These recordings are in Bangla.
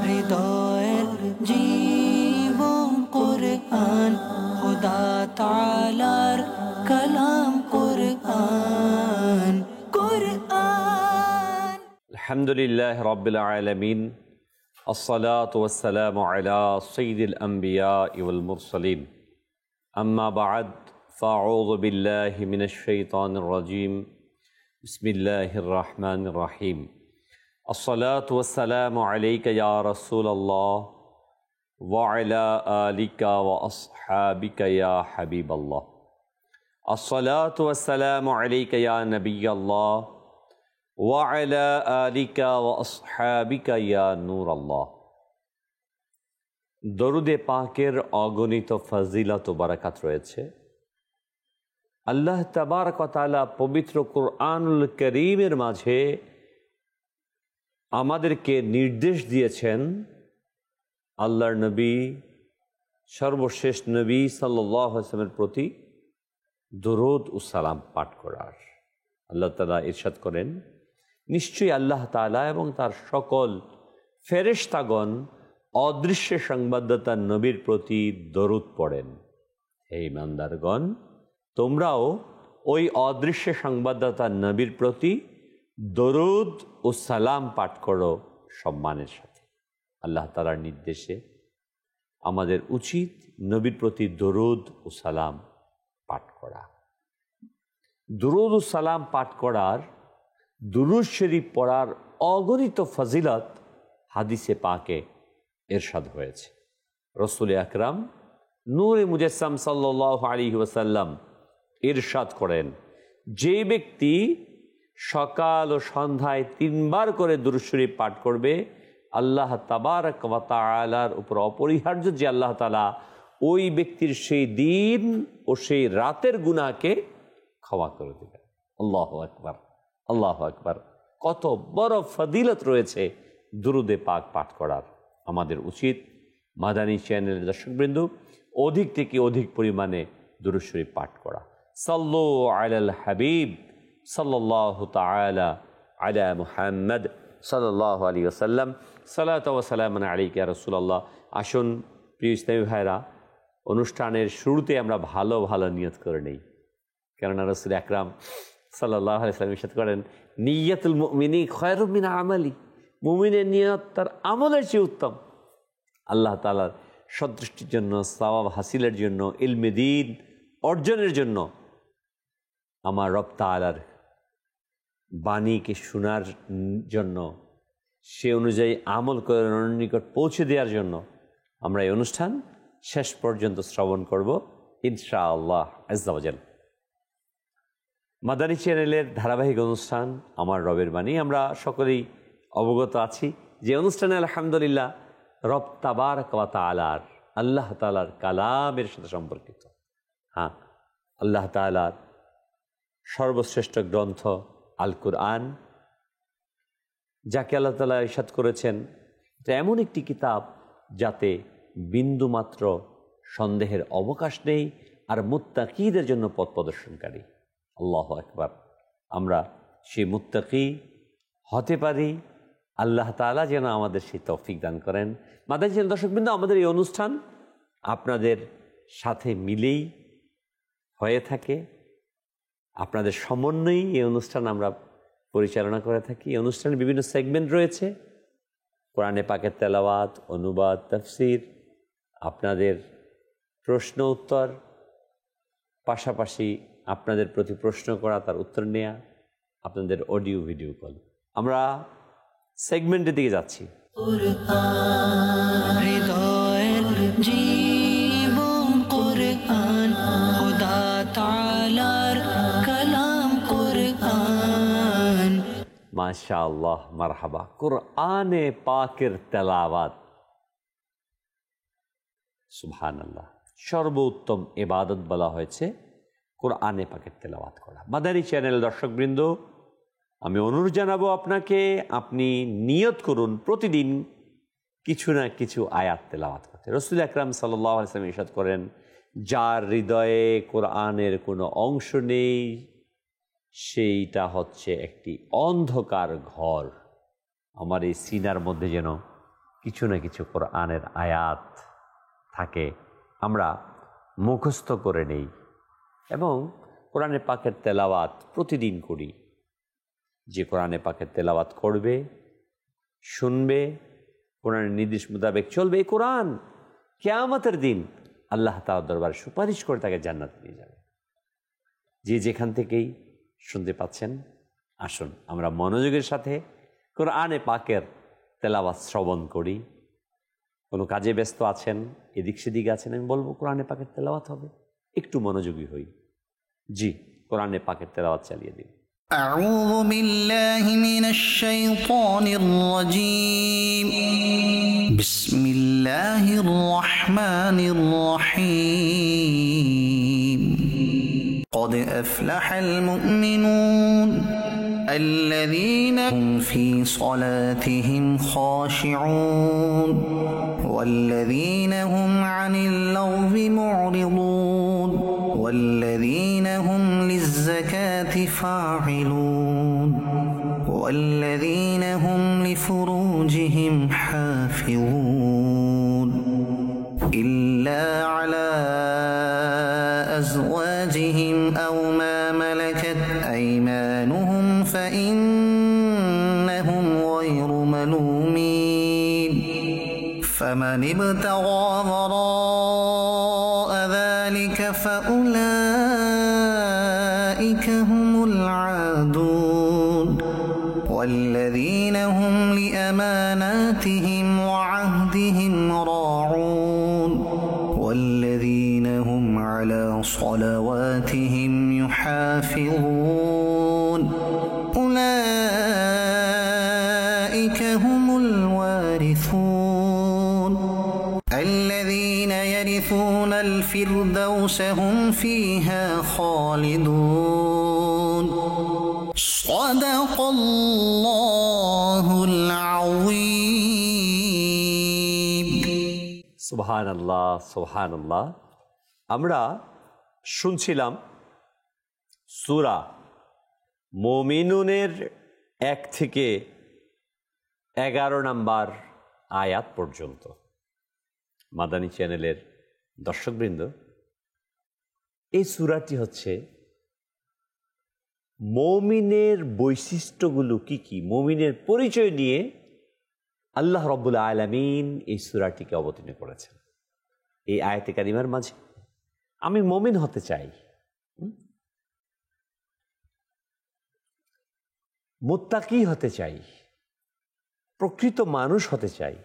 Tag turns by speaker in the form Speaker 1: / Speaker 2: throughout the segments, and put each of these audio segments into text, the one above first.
Speaker 1: হৃদয়ের জীবন কুরআন, খোদা তাআলার কালাম কুরআন। কুরআন
Speaker 2: আলহামদুলিল্লাহ রাব্বিল আলামিন, আসসালাতু ওয়াসসালামু আলা সাইয়্যিদিল আমবিয়া ওয়াল মুরসালিন, আম্মা বা'দ, ফাআউযু বিল্লাহি মিনাশ শাইতানির রাজীম, বিসমিল্লাহির রহমানির রহিম। আসসালাতু ওয়াসসালামু আলাইকা ইয়া রাসূলাল্লাহ ওয়া আলা আলিকা ওয়া আসহাবিকা ইয়া হাবিবাল্লাহ। আসসালাতু ওয়াসসালামু আলাইকা ইয়া নাবিয়াল্লাহ ওয়া আলা আলিকা ওয়া আসহাবিকা ইয়া নূরাল্লাহ। দরুদে পাকের অগণিত ফজিলত ও বারাকাত রয়েছে। আল্লাহ তাবারক ওয়া তাআলা পবিত্র কুরআনুল কারীমের মাঝে আমাদেরকে নির্দেশ দিয়েছেন আল্লাহর নবী, সর্বশেষ নবী সাল্লাল্লাহু আলাইহি ওয়াসাল্লামের প্রতি দরুদ ও সালাম পাঠ করার। আল্লাহ তাআলা ইরশাদ করেন, নিশ্চয়ই আল্লাহ তাআলা এবং তার সকল ফেরেশতাগণ অদৃশ্য সংবাদদাতা নবীর প্রতি দরুদ পড়েন। হে ঈমানদারগণ, তোমরাও ওই অদৃশ্য সংবাদদাতা নবীর প্রতি দরুদ ও সালাম পাঠ করো সম্মানের সাথে। আল্লাহ তাআলার নির্দেশে আমাদের উচিত নবীর প্রতি দরুদ ও সালাম পাঠ করা। দরুদ ও সালাম পাঠ করার, দুরূদ শরীফ পড়ার অগণিত ফজিলত হাদিসে পাকে ইরশাদ হয়েছে। রাসূল আকরাম নূরে মুজাসসাম সাল্লাল্লাহু আলাইহি ওয়াসাল্লাম ইরশাদ করেন, যে ব্যক্তি সকাল ও সন্ধ্যায় 3 বার করে দুরূদ শরীফ পাঠ করবে, আল্লাহ তাবারক ওয়া তাআলার উপর অপরিহার্য যে আল্লাহ তাআলা ওই ব্যক্তির সেই দিন ও সেই রাতের গুনাহকে ক্ষমা করে দেবেন। আল্লাহু আকবার, আল্লাহু আকবার। কত বড় ফজিলত রয়েছে দুরুদে পাক পাঠ করার। আমাদের উচিত মাদানী চ্যানেলের দর্শকবৃন্দ অধিক থেকে অধিক পরিমাণে দুরূদ শরীফ পাঠ করা। সাল্লু আলাল হাবিব সাল্লাল্লাহু তাআলা আলা মুহাম্মদ সাল্লাল্লাহু আলাইহি ওয়াসাল্লাম, সালাতু ওয়া সালামুন আলাইকা ইয়া রাসূলুল্লাহ। আসুন প্রিয় ইসলামী ভাইরা, অনুষ্ঠানের শুরুতে আমরা ভালো ভালো নিয়ত করে নেই, কেননা রাসূল আকরাম সাল্লাল্লাহু আলাইহি ওয়াসাল্লাম ইরশাদ করেন, নিয়াতুল মুমিনি খায়রুম মিন আমালি, মুমিনের নিয়ত তার আমলের চেয়ে উত্তম। আল্লাহ তাআলার সন্তুষ্টির জন্য, সওয়াব হাসিলের জন্য, ইলমে দ্বীন অর্জনের জন্য, আমার রব তাআলার বাণীকে শোনার জন্য, সে অনুযায়ী আমল করে নিকট পৌঁছে দেওয়ার জন্য আমরা এই অনুষ্ঠান শেষ পর্যন্ত শ্রবণ করব ইনশাআল্লাহ আজ্জা ওয়া জাল। মাদানী চ্যানেলের ধারাবাহিক অনুষ্ঠান আমার রবের বাণী। আমরা সকলেই অবগত আছি যে অনুষ্ঠানে আলহামদুলিল্লাহ রব তাবারক ওয়া তাআলার, আল্লাহ তাআলার কালামের সাথে সম্পর্কিত। হ্যাঁ, আল্লাহ তাআলার সর্বশ্রেষ্ঠ গ্রন্থ আল কুরআন, যাকে আল্লাহ তাআলা ইরশাদ করেছেন এটা এমন একটি কিতাব যাতে বিন্দুমাত্র সন্দেহের অবকাশ নেই, আর মুত্তাকীদের জন্য পথ প্রদর্শনকারী। আল্লাহু আকবার। আমরা সেই মুত্তাকী হতে পারি, আল্লাহ তাআলা যেন আমাদের সেই তৌফিক দান করেন। মাদানী চ্যানেল দর্শকবৃন্দ, আমাদের এই অনুষ্ঠান আপনাদের সাথে মিলেই হয়ে থাকে, আপনাদের সমন্বয়েই এই অনুষ্ঠান আমরা পরিচালনা করে থাকি। এই অনুষ্ঠানের বিভিন্ন সেগমেন্ট রয়েছে, কোরআনে পাকের তেলাওয়াত, অনুবাদ, তাফসির, আপনাদের প্রশ্ন উত্তর, পাশাপাশি আপনাদের প্রতি প্রশ্ন করা, তার উত্তর নেওয়া, আপনাদের অডিও ভিডিও কল। আমরা সেগমেন্টের দিকে যাচ্ছি।
Speaker 1: হৃদয়ের জীবন কুরআন, খোদা তাআলার কালাম কুরআন।
Speaker 2: মাশাআল্লাহ, মারহাবা। কোরআনে পাকের তেলাওয়াত, সুবহানাল্লাহ, সর্বোত্তম ইবাদত বলা হয়েছে কোরআনে পাকের তেলাওয়াত করা। মাদানী চ্যানেল দর্শকবৃন্দ, আমি অনুরোধ জানাবো আপনাকে, আপনি নিয়ত করুন প্রতিদিন কিছু না কিছু আয়াত তেলাওয়াত করতে। রাসূল আকরাম সাল্লাল্লাহু আলাইহি ওয়াসাল্লাম ইরশাদ করেন, যার হৃদয়ে কোরআনের কোনো অংশ নেই সেইটা হচ্ছে একটি অন্ধকার ঘর। আমার এই সিনার মধ্যে যেন কিছু না কিছু কোরআনের আয়াত থাকে, আমরা মুখস্থ করে নেই এবং কোরআনে পাকের তেলাওয়াত প্রতিদিন করি। যে কোরআনে পাকের তেলাওয়াত করবে, শুনবে, কোরআনের নির্দেশ মোতাবেক চলবে, এই কোরআন কিয়ামতের দিন আল্লাহ তাআলার দরবারে সুপারিশ করে তাকে জান্নাতে নিয়ে যাবে। যে যেখান থেকেই শুনতে পাচ্ছেন, আসুন আমরা মনোযোগের সাথে কোরআনে পাকের তেলাওয়াত শ্রবণ করি। কোনো কাজে ব্যস্ত আছেন, এদিক সেদিক আছেন, আমি বলবো কোরআনে পাকের তেলাওয়াত হবে, একটু মনোযোগী হই। জি, কোরআনে পাকের তেলাওয়াত চালিয়ে দিন।
Speaker 3: أعوذ بالله من الشيطان الرجيم. بسم الله الرحمن الرحيم. قد أفلح المؤمنون الذين هم في صلاتهم خاشعون والذين هم عن اللغو معرضون والذين هم للزكاة فاعلون والذين هم لفروجهم حافظون إلا على أزواجهم أو ما ملكت أيمانهم فإنهم غير ملومين فمن ابتغى وراء ذلك فأولئك هم العادون والذين هم لأماناتهم وعهدهم راعون والذين هم على صلواتهم يحافظون أولئك هم الوارثون الذين يرثون الفردوس هم فيها خالدون صدق الله العظيم.
Speaker 2: সুবহানাল্লাহ, সুবহানাল্লাহ। আমরা শুনছিলাম সূরা মুমিনুনের 1 থেকে 11 নম্বর আয়াত পর্যন্ত। মাদানী চ্যানেলের দর্শকবৃন্দ, এই সূরাটি হচ্ছে মুমিনের বৈশিষ্ট্যগুলো কি কি, মুমিনের পরিচয় নিয়ে আল্লাহ রাব্বুল আলামিন এই সূরাটিকে অবতীর্ণ করেছেন। এই আয়াতে কারিমার মাঝে আমি মুমিন হতে চাই, মুত্তাকি হতে চাই, প্রকৃত মানুষ হতে চাই।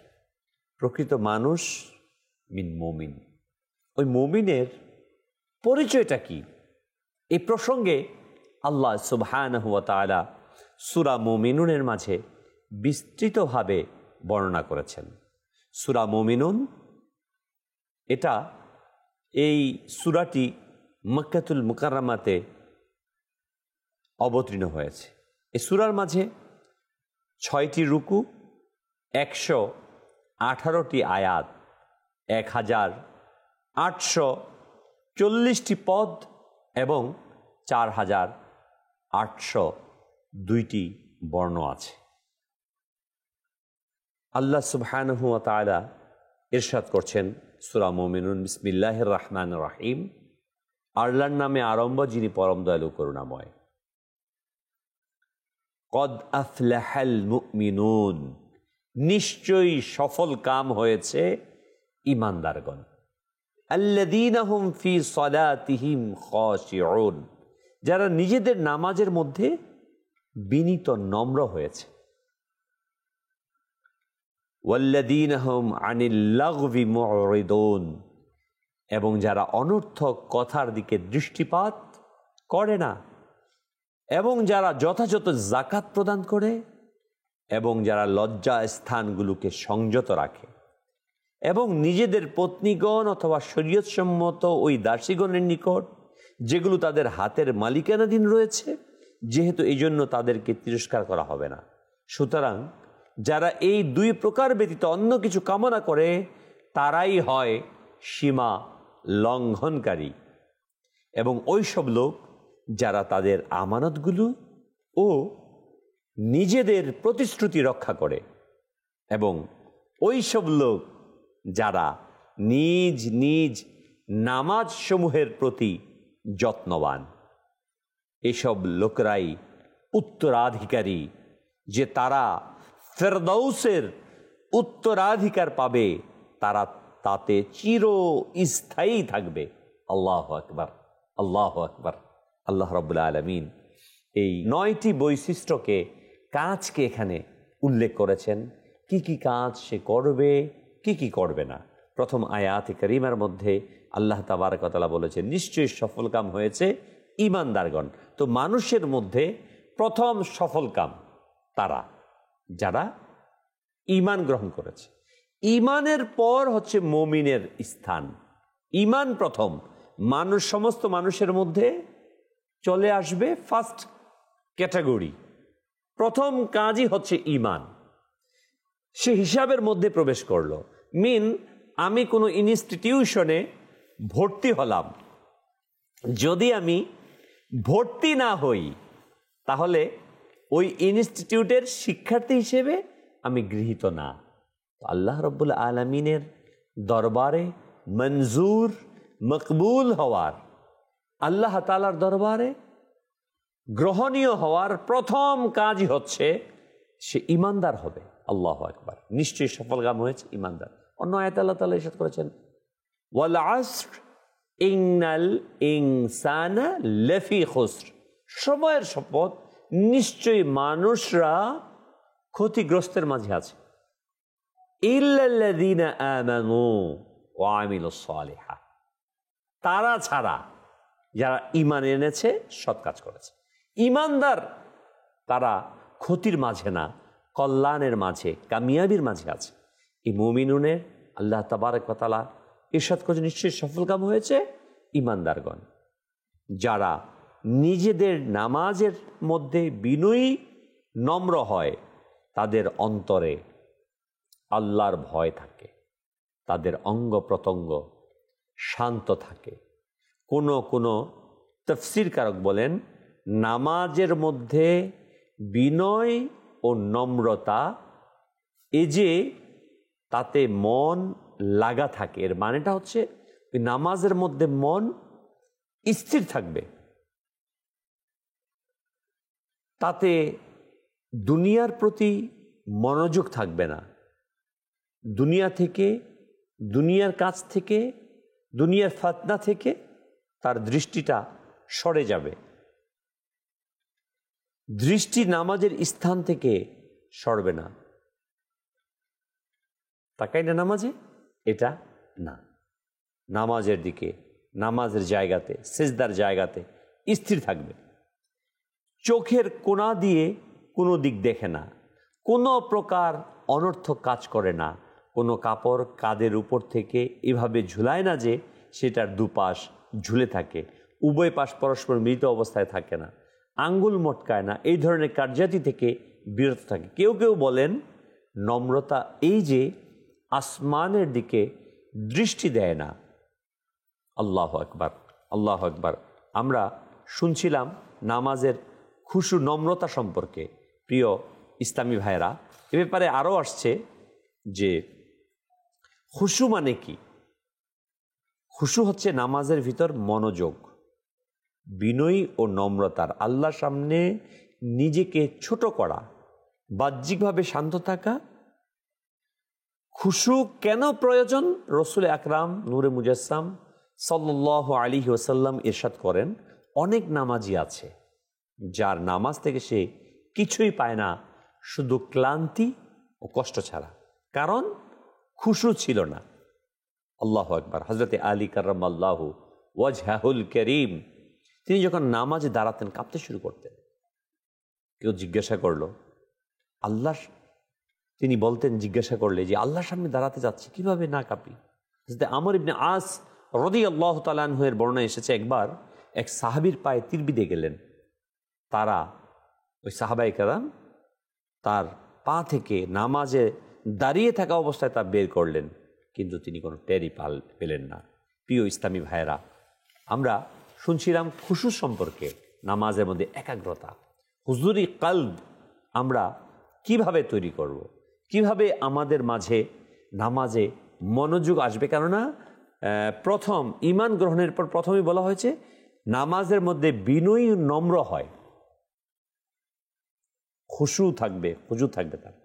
Speaker 2: প্রকৃত মানুষ মিন মুমিন, ওই মুমিনের পরিচয়টা কি, এই প্রসঙ্গে আল্লাহ সুবহানাহু ওয়া তাআলা সূরা মুমিনুনের মাঝে বিস্তৃতভাবে বর্ণনা করেছেন। সূরা মুমিনুন, এটা এই সূরাটি মক্কাতুল মুকাররমাতে অবতীর্ণ হয়েছে। এই সূরার মাঝে 6টি রুকু, 118টি আয়াত, 1840টি পদ এবং 4802টি বর্ণ আছে। আল্লাহ সুবহানাহু ওয়া তাআলা ইরশাদ করছেন সূরা মুমিনুন, বিসমিল্লাহির রহমানির রহিম, আল্লাহর নামে আরম্ভ যিনি পরম দয়ালু করুণাময়। কদ আফলাহাল মুমিনুন, নিশ্চয়ই সফল কাম হয়েছে ঈমানদারগণ। আল্লাযীনা হুম ফি সালাতিহিম খাশিউন, যারা নিজেদের নামাজের মধ্যে বিনীত নম্র হয়েছে। ওয়াল্লাযীনা হুম আনিল লাগবি মুরিদুন, এবং যারা অনর্থক কথার দিকে দৃষ্টিপাত করে না, এবং যারা যথাযথ যাকাত প্রদান করে, এবং যারা লজ্জা স্থানগুলোকে সংযত রাখে, এবং নিজেদের পত্নীগণ অথবা শরীয়তসম্মত ওই দাসীগণের নিকট যেগুলো তাদের হাতের মালিকানাধীন রয়েছে, যেহেতু এই জন্য তাদেরকে তিরস্কার করা হবে না। সুতরাং যারা এই 2 প্রকার ব্যতীত অন্য কিছু কামনা করে তারাই হয় সীমা লঙ্ঘনকারী, এবং ওই সব লোক যারা তাদের আমানতগুলো ও নিজেদের প্রতিশ্রুতি রক্ষা করে এবং ওই সব লোক যারা নিজ নিজ নামাজ সমূহের প্রতি যত্নবান, এসব লোকরাই উত্তরাধিকারী, যে তারা ফেরদাউসের উত্তরাধিকার পাবে, তারা তাতে চিরস্থায়ী থাকবে। আল্লাহু আকবার, আল্লাহু আকবার। আল্লাহ রাব্বুল আলামিন এই 9টি বৈশিষ্ট্যকে, কাজকে এখানে উল্লেখ করেছেন, কি কি কাজ সে করবে, কি কি করবে না। প্রথম আয়াতে কারিমার মধ্যে আল্লাহ তাবারক ওয়া তাআলা বলেছেন নিশ্চয়ই সফলকাম হয়েছে ঈমানদারগণ। তো মানুষের মধ্যে প্রথম সফলকাম তারা যারা ঈমান গ্রহণ করেছে। ঈমানের পর হচ্ছে মুমিনের স্থান। ঈমান প্রথম, সমস্ত মানুষের মধ্যে চলে আসবে ফার্স্ট ক্যাটাগরি। প্রথম কাজই হচ্ছে ঈমান। সে হিসাবের মধ্যে প্রবেশ করলো। আমি কোনো ইনস্টিটিউশনে ভর্তি হলাম, যদি আমি ভর্তি না হই তাহলে ওই ইনস্টিটিউটের শিক্ষার্থী হিসেবে আমি গৃহীত না। আল্লাহ রাব্বুল আলামিনের দরবারে মঞ্জুর মকবুল হওয়ার, আল্লাহ তাআলার দরবারে গ্রহণীয় হওয়ার প্রথম কাজই হচ্ছে সে ঈমানদার হবে। আল্লাহু আকবার। নিশ্চয়ই সফলকাম হয়েছে ঈমানদার। অন্য আয়াতে আল্লাহ তাআলা ইরশাদ করেছেন ওয়াল আসর ইন্নাল ইনসানা লাফি খুসর, সময়ের শপথ, নিশ্চয়ই মানুষরা ক্ষতিগ্রস্তের মাঝে আছে। ইল্লাল্লাযীনা আমানু ওয়া আমিলুস সালিহাত, তারা ছাড়া যারা ঈমান এনেছে, সৎ কাজ করেছে। ঈমানদার তারা ক্ষতির মাঝে না, কল্যাণের মাঝে, কামিয়াবির মাঝে আছে। এই মুমিনুনের আল্লাহ তাবারক ওয়া তাআলা ইরশাদ করেছেন নিশ্চয়ই সফলকাম হয়েছে ঈমানদারগণ, যারা নিজেদের নামাজের মধ্যে বিনয়ী নম্র হয়, তাদের অন্তরে আল্লাহর ভয় থাকে, তাদের অঙ্গ প্রত্যঙ্গ শান্ত থাকে। কোনো তাফসীরকারক বলেন নামাজের মধ্যে বিনয় ও নম্রতা, এই যে তাতে মন লাগা থাকে, এর মানেটা হচ্ছে নামাজের মধ্যে মন স্থির থাকবে, তাতে দুনিয়ার প্রতি মনোযোগ থাকবে না, দুনিয়া থেকে, দুনিয়ার কাছ থেকে, দুনিয়ার ফাতনা থেকে তার দৃষ্টিটা সরে যাবে। দৃষ্টি নামাজের স্থান থেকে সরবে না। তাকাই না নামাজে, এটা না, নামাজের দিকে, নামাজের জায়গাতে, সিজদার জায়গাতে স্থির থাকবে। চোখের কোণা দিয়ে কোনো দিক দেখে না, কোনো প্রকার অনর্থক কাজ করে না, কোনো কাপড় কাঁধের উপর থেকে এভাবে ঝুলায় না যে সেটার দুপাশ ঝুলে থাকে, উভয় পাশ পরস্পর মিলিত অবস্থায় থাকে না, আঙ্গুল মটকায় না, এই ধরনের কার্যাতি থেকে বিরত থাকে। কেউ কেউ বলেন নম্রতা এই যে আসমানের দিকে দৃষ্টি দেয় না। আল্লাহু আকবার, আল্লাহু আকবার। আমরা শুনছিলাম নামাজের খুশু নম্রতা সম্পর্কে। প্রিয় ইসলামী ভাইরা, এ ব্যাপারে আরও আসছে যে খুশু মানে কি। খুশু হচ্ছে নামাজের ভিতর মনোযোগ, বিনয়ী ও নম্রতার, আল্লাহর সামনে নিজেকে ছোট করা, বাহ্যিকভাবে শান্ত থাকা। খুশু কেন প্রয়োজন? রসুল আকরাম নূরে মুজাসসাম সাল্লাল্লাহু আলাইহি ওয়াসাল্লাম ইরশাদ করেন, অনেক নামাজি আছে যার নামাজ থেকে সে কিছুই পায় না, শুধু ক্লান্তি ও কষ্ট ছাড়া, কারণ খুশু ছিল না। আল্লাহু আকবার। হযরতে আলী কাররামাল্লাহু ওয়াজহাহুল কারীম, তিনি যখন নামাজে দাঁড়াতেন কাঁপতে শুরু করতেন। কেউ জিজ্ঞাসা করলো আল্লাহ, তিনি বলতেন জিজ্ঞাসা করলে যে আল্লাহর সামনে দাঁড়াতে যাচ্ছি, কিভাবে না কাঁপি? হযরতে আমর ইবনে আস রাদিয়াল্লাহু তাআলা আনহু এর বর্ণনা এসেছে, একবার এক সাহাবীর পায়ে তীর বিঁধে গেলেন। তারা, ওই সাহাবায়ে কেরাম, তার পা থেকে নামাজে দাঁড়িয়ে থাকা অবস্থায় তা বের করলেন, কিন্তু তিনি কোনো টেরই পেলেন না। প্রিয় ইসলামী ভাইয়েরা, আমরা শুনছিলাম খুশু সম্পর্কে, নামাজের মধ্যে একাগ্রতা, হুজুরি কলব, আমরা কিভাবে তৈরি করব। কিভাবে আমাদের মাঝে নামাজে মনোযোগ আসবে, কেননা প্রথম ঈমান গ্রহণের পর প্রথমেই বলা হয়েছে নামাজের মধ্যে বিনয়ী নম্র হয়, খুশু থাকবে, হুজু থাকবে তার।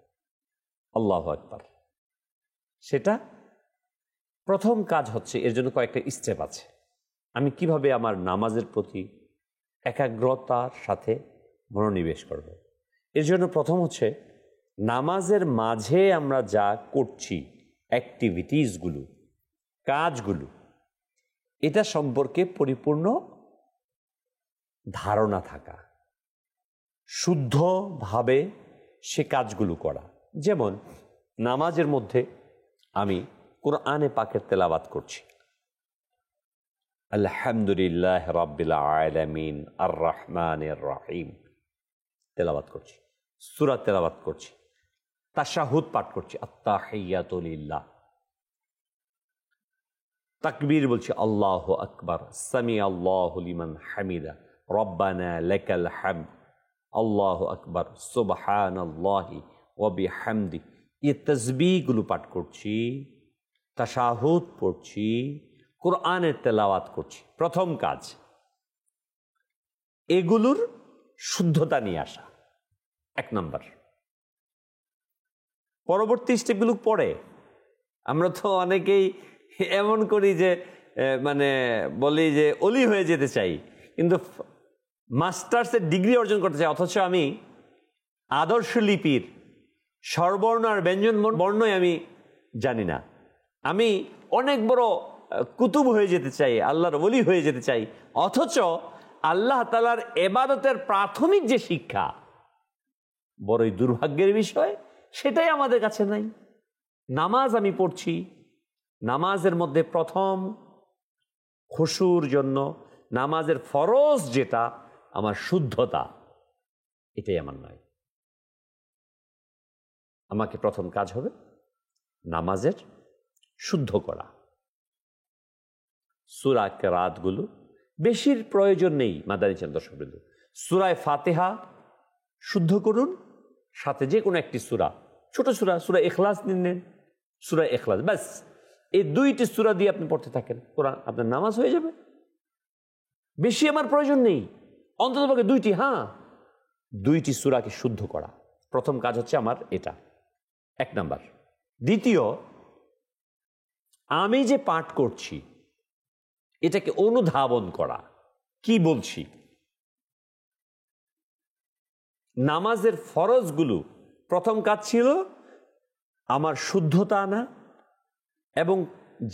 Speaker 2: আল্লাহু আকবার। সেটা প্রথম কাজ হচ্ছে। এর জন্য কয়েকটা স্টেপ আছে। আমি কিভাবে আমার নামাজের প্রতি একাগ্রতার সাথে মনোনিবেশ করব। এর জন্য প্রথম হচ্ছে নামাজের মাঝে আমরা যা করছি, অ্যাক্টিভিটিসগুলো, কাজগুলো, এটা সম্পর্কে পরিপূর্ণ ধারণা থাকা, শুদ্ধভাবে সে কাজগুলো করা। যেমন নামাজের মধ্যে আমি কোরআনে পাকের তেলাওয়াত করছি, আলহামদুলিল্লাহ রাব্বিল আলামিন আর রহমানির রহিম তেলাওয়াত করছি, সূরা তেলাওয়াত করছি, তাশাহুদ পাঠ করছি, আত্তাহিয়াতু লিল্লাহ, তাকবীর বলছি, আল্লাহু আকবার, সামি আল্লাহু লিমান হামিদা, রব্বানা লাকাল হামদ, আল্লাহু আকবার, সুবহানাল্লাহি ওয়া বিহামদি। এই তাসবিহগুলো পাঠ করছি, তাশাহুদ পড়ছি, কোরআনের তেলাওয়াত করছি। প্রথম কাজ এগুলোর শুদ্ধতা নিয়ে আসা, 1 নম্বর। পরবর্তী স্টেপগুলো পরে আমরা তো অনেকেই এমন করি যে মানে বলি যে অলি হয়ে যেতে চাই, কিন্তু মাস্টার্সের ডিগ্রি অর্জন করতে চাই, অথচ আমি আদর্শ লিপির স্বরবর্ণ আর ব্যঞ্জন বর্ণই আমি জানি না। আমি অনেক বড় কুতুব হয়ে যেতে চাই, আল্লাহর ওলি হয়ে যেতে চাই, অথচ আল্লাহ তাআলার ইবাদতের প্রাথমিক যে শিক্ষা, বড়ই দুর্ভাগ্যের বিষয়, সেটাই আমাদের কাছে নাই। নামাজ আমি পড়ছি, নামাজের মধ্যে প্রথম খুশুর জন্য নামাজের ফরজ যেটা, আমার শুদ্ধতা, এটাই আমার নয়। আমাকে প্রথম কাজ হবে নামাজের শুদ্ধ করা। সূরা কেরাতগুলো বেশির প্রয়োজন নেই মাদানী চাঁদ দর্শকবৃন্দ। সূরা ফাতিহা শুদ্ধ করুন, সাথে যে কোনো একটি সূরা, ছোট সূরা, সূরা ইখলাস নিন, সূরা ইখলাস, ব্যাস এই 2টি সূরা দিয়ে আপনি পড়তে থাকেন, কোরআন আপনার নামাজ হয়ে যাবে। বেশি আমার প্রয়োজন নেই, অন্ততপক্ষে 2টি, 2টি সূরাকে শুদ্ধ করা। প্রথম কাজ হচ্ছে আমার এটা, 1 নাম্বার। দ্বিতীয়, আমি যে পাঠ করছি এটাকে অনুধাবন করা, কি বলছি। নামাজের ফরজগুলো প্রথম কাজ ছিল আমার শুদ্ধতা আনা এবং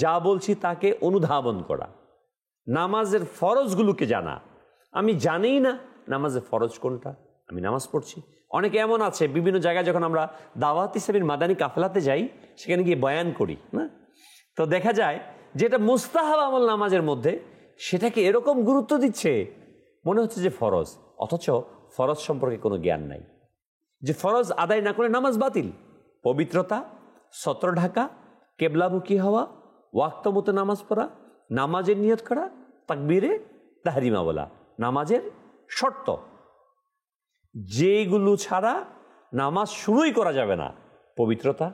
Speaker 2: যা বলছি তাকে অনুধাবন করা, নামাজের ফরজগুলোকে জানা। আমি জানিই না নামাজের ফরজ কোনটা, আমি নামাজ পড়ছি। অনেকে এমন আছে, বিভিন্ন জায়গায় যখন আমরা দাওয়াত ইসলামীর মাদানী কাফেলাতে যাই, সেখানে গিয়ে বয়ান করি না, তো দেখা যায় যেটা মুস্তাহাব আমল নামাজের মধ্যে, সেটাকে এরকম গুরুত্ব দিচ্ছে মনে হচ্ছে যে ফরজ, অথচ ফরজ সম্পর্কে কোনো জ্ঞান নাই। যে ফরজ আদায় না করে নামাজ বাতিল। পবিত্রতা, সতর ঢাকা, কেবলামুখী হওয়া, ওয়াক্ত মতো নামাজ পড়া, নামাজের নিয়ত করা, তাকবীরে তাহরিমা বলা, নামাজের শর্ত, যেগুলো ছাড়া নামাজ শুরুই করা যাবে না। পবিত্রতা,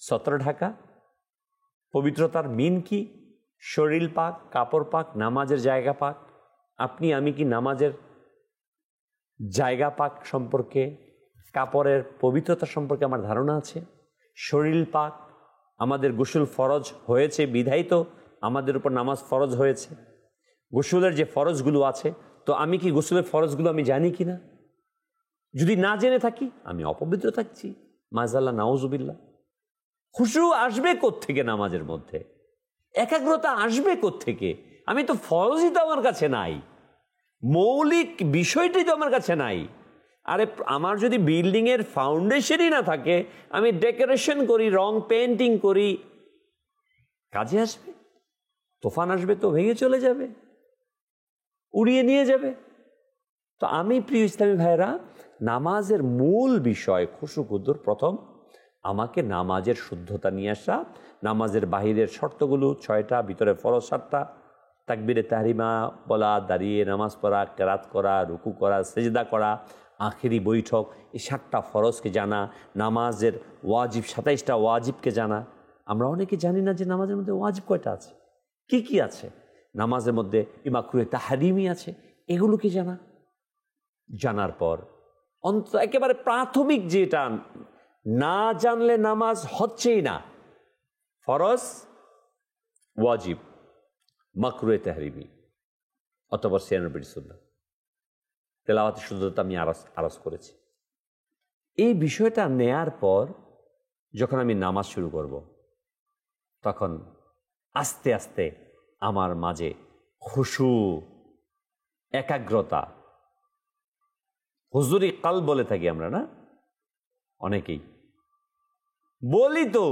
Speaker 2: সতর ঢাকা, পবিত্রতার মিন কি, শরীর পাক, কাপড় পাক, নামাজের জায়গা পাক। আপনি আমি কি নামাজের জায়গা পাক সম্পর্কে, কাপড়ের পবিত্রতা সম্পর্কে আমার ধারণা আছে? শরীর পাক, আমাদের গোসল ফরজ হয়েছে বিধায়িত, আমাদের উপর নামাজ ফরজ হয়েছে। গোসলের যে ফরজগুলো আছে, তো আমি কি গোসলের ফরজগুলো আমি জানি কি না? যদি না জেনে থাকি, আমি অপবিত্র থাকছি, মাজাল্লাহ নাউজুবিল্লাহ। খুশু আসবে কোত্থেকে নামাজের মধ্যে? একাগ্রতা আসবে কোত্থেকে? আমি তো ফরজই তো আমার কাছে নাই, মৌলিক বিষয়টাই তো আমার কাছে নাই। আরে আমার যদি বিল্ডিংয়ের ফাউন্ডেশনই না থাকে, আমি ডেকোরেশন করি, রং পেন্টিং করি, কাজে আসবে? তুফান আসবে তো ভেঙে চলে যাবে, উড়িয়ে নিয়ে যাবে। তো আমি প্রিয় ইসলামী ভাইরা, নামাজের মূল বিষয় খুশু কুদ্দুর, প্রথম আমাকে নামাজের শুদ্ধতা নিয়ে আসা, নামাজের বাহিরের শর্তগুলো 6টা, ভিতরে ফরজ 7টা, তাকবীরে তাহরিমা বলা, দাঁড়িয়ে নামাজ পড়া, কেরাত করা, রুকু করা, সেজদা করা, আখেরি বৈঠক, এই 7টা ফরজকে জানা, নামাজের ওয়াজিব 27টা ওয়াজিবকে জানা। আমরা অনেকে জানি না যে নামাজের মধ্যে ওয়াজিব কয়টা আছে, কি কি আছে। নামাজের মধ্যে মাকরুহে তাহরিমি আছে, এগুলোকে জানা। জানার পর অন্তত একেবারে প্রাথমিক যেটা না জানলে নামাজ হচ্ছেই না, ফরজ, ওয়াজিব, মাকরুহে তাহরিমি, অতঃপর 96 সুন্নাত, তেলাওয়াতের শুদ্ধতা আমি আরজ করেছি। এই বিষয়টা নেয়ার পর যখন আমি নামাজ শুরু করব, তখন আস্তে আস্তে আমার মাঝে খুশু, একাগ্রতা, হুজুরি কাল বলে থাকি আমরা না অনেকেই, বলি তো,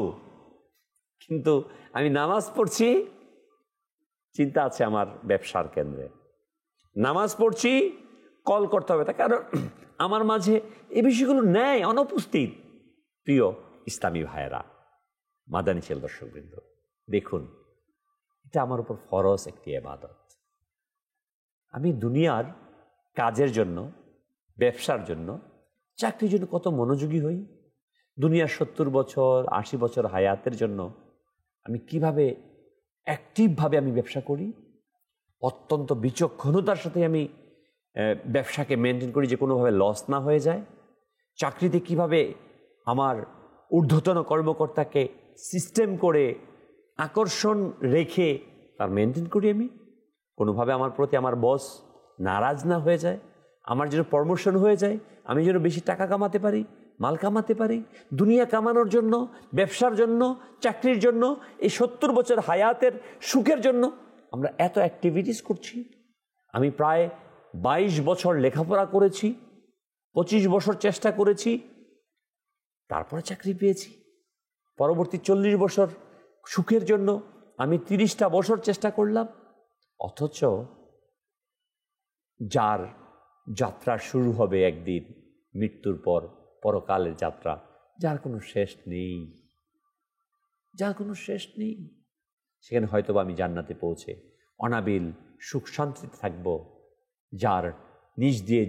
Speaker 2: কিন্তু আমি নামাজ পড়ছি, চিন্তা আছে আমার ব্যবসার কেন্দ্রে, নামাজ পড়ছি, কল করতে হবে, তার কারণ আমার মাঝে এই বিষয়গুলো নেই, অনুপস্থিত। প্রিয় ইসলামী ভাইয়েরা, মাদানী ছেলে দর্শকবৃন্দ, দেখুন, এটা আমার উপর ফরজ একটি ইবাদত। আমি দুনিয়ার কাজের জন্য, ব্যবসার জন্য, চাকরির জন্য কত মনোযোগী হই। দুনিয়ার 70 বছর 80 বছর হায়াতের জন্য আমি কিভাবে অ্যাক্টিভভাবে আমি ব্যবসা করি, অত্যন্ত বিচক্ষণতার সাথে আমি ব্যবসাকে মেনটেন করি যে কোনোভাবে লস না হয়ে যায়। চাকরিতে কিভাবে আমার ঊর্ধ্বতন কর্মকর্তাকে সিস্টেম করে আকর্ষণ রেখে তার মেনটেন করি আমি, কোনোভাবে আমার প্রতি আমার বস নারাজ না হয়ে যায়, আমার যেন প্রমোশন হয়ে যায়, আমি যেন বেশি টাকা কামাতে পারি, মাল কামাতে পারি। দুনিয়া কামানোর জন্য, ব্যবসার জন্য, চাকরির জন্য, এই 70 বছর হায়াতের সুখের জন্য আমরা এত অ্যাক্টিভিটিস করছি। আমি প্রায় 22 বছর লেখাপড়া করেছি, 25 বছর চেষ্টা করেছি, তারপরে চাকরি পেয়েছি। পরবর্তী 40 বছর সুখের জন্য আমি 30টা বছর চেষ্টা করলাম। অথচ যার যাত্রা শুরু হবে একদিন মৃত্যুর পর, পরকালের যাত্রা, যার কোনো শেষ নেই, যার কোনো শেষ নেই, সেখানে হয়তো আমি জান্নাতে পৌঁছে অনাবিল সুখ শান্তিতে থাকব, যার নিজ দিয়ে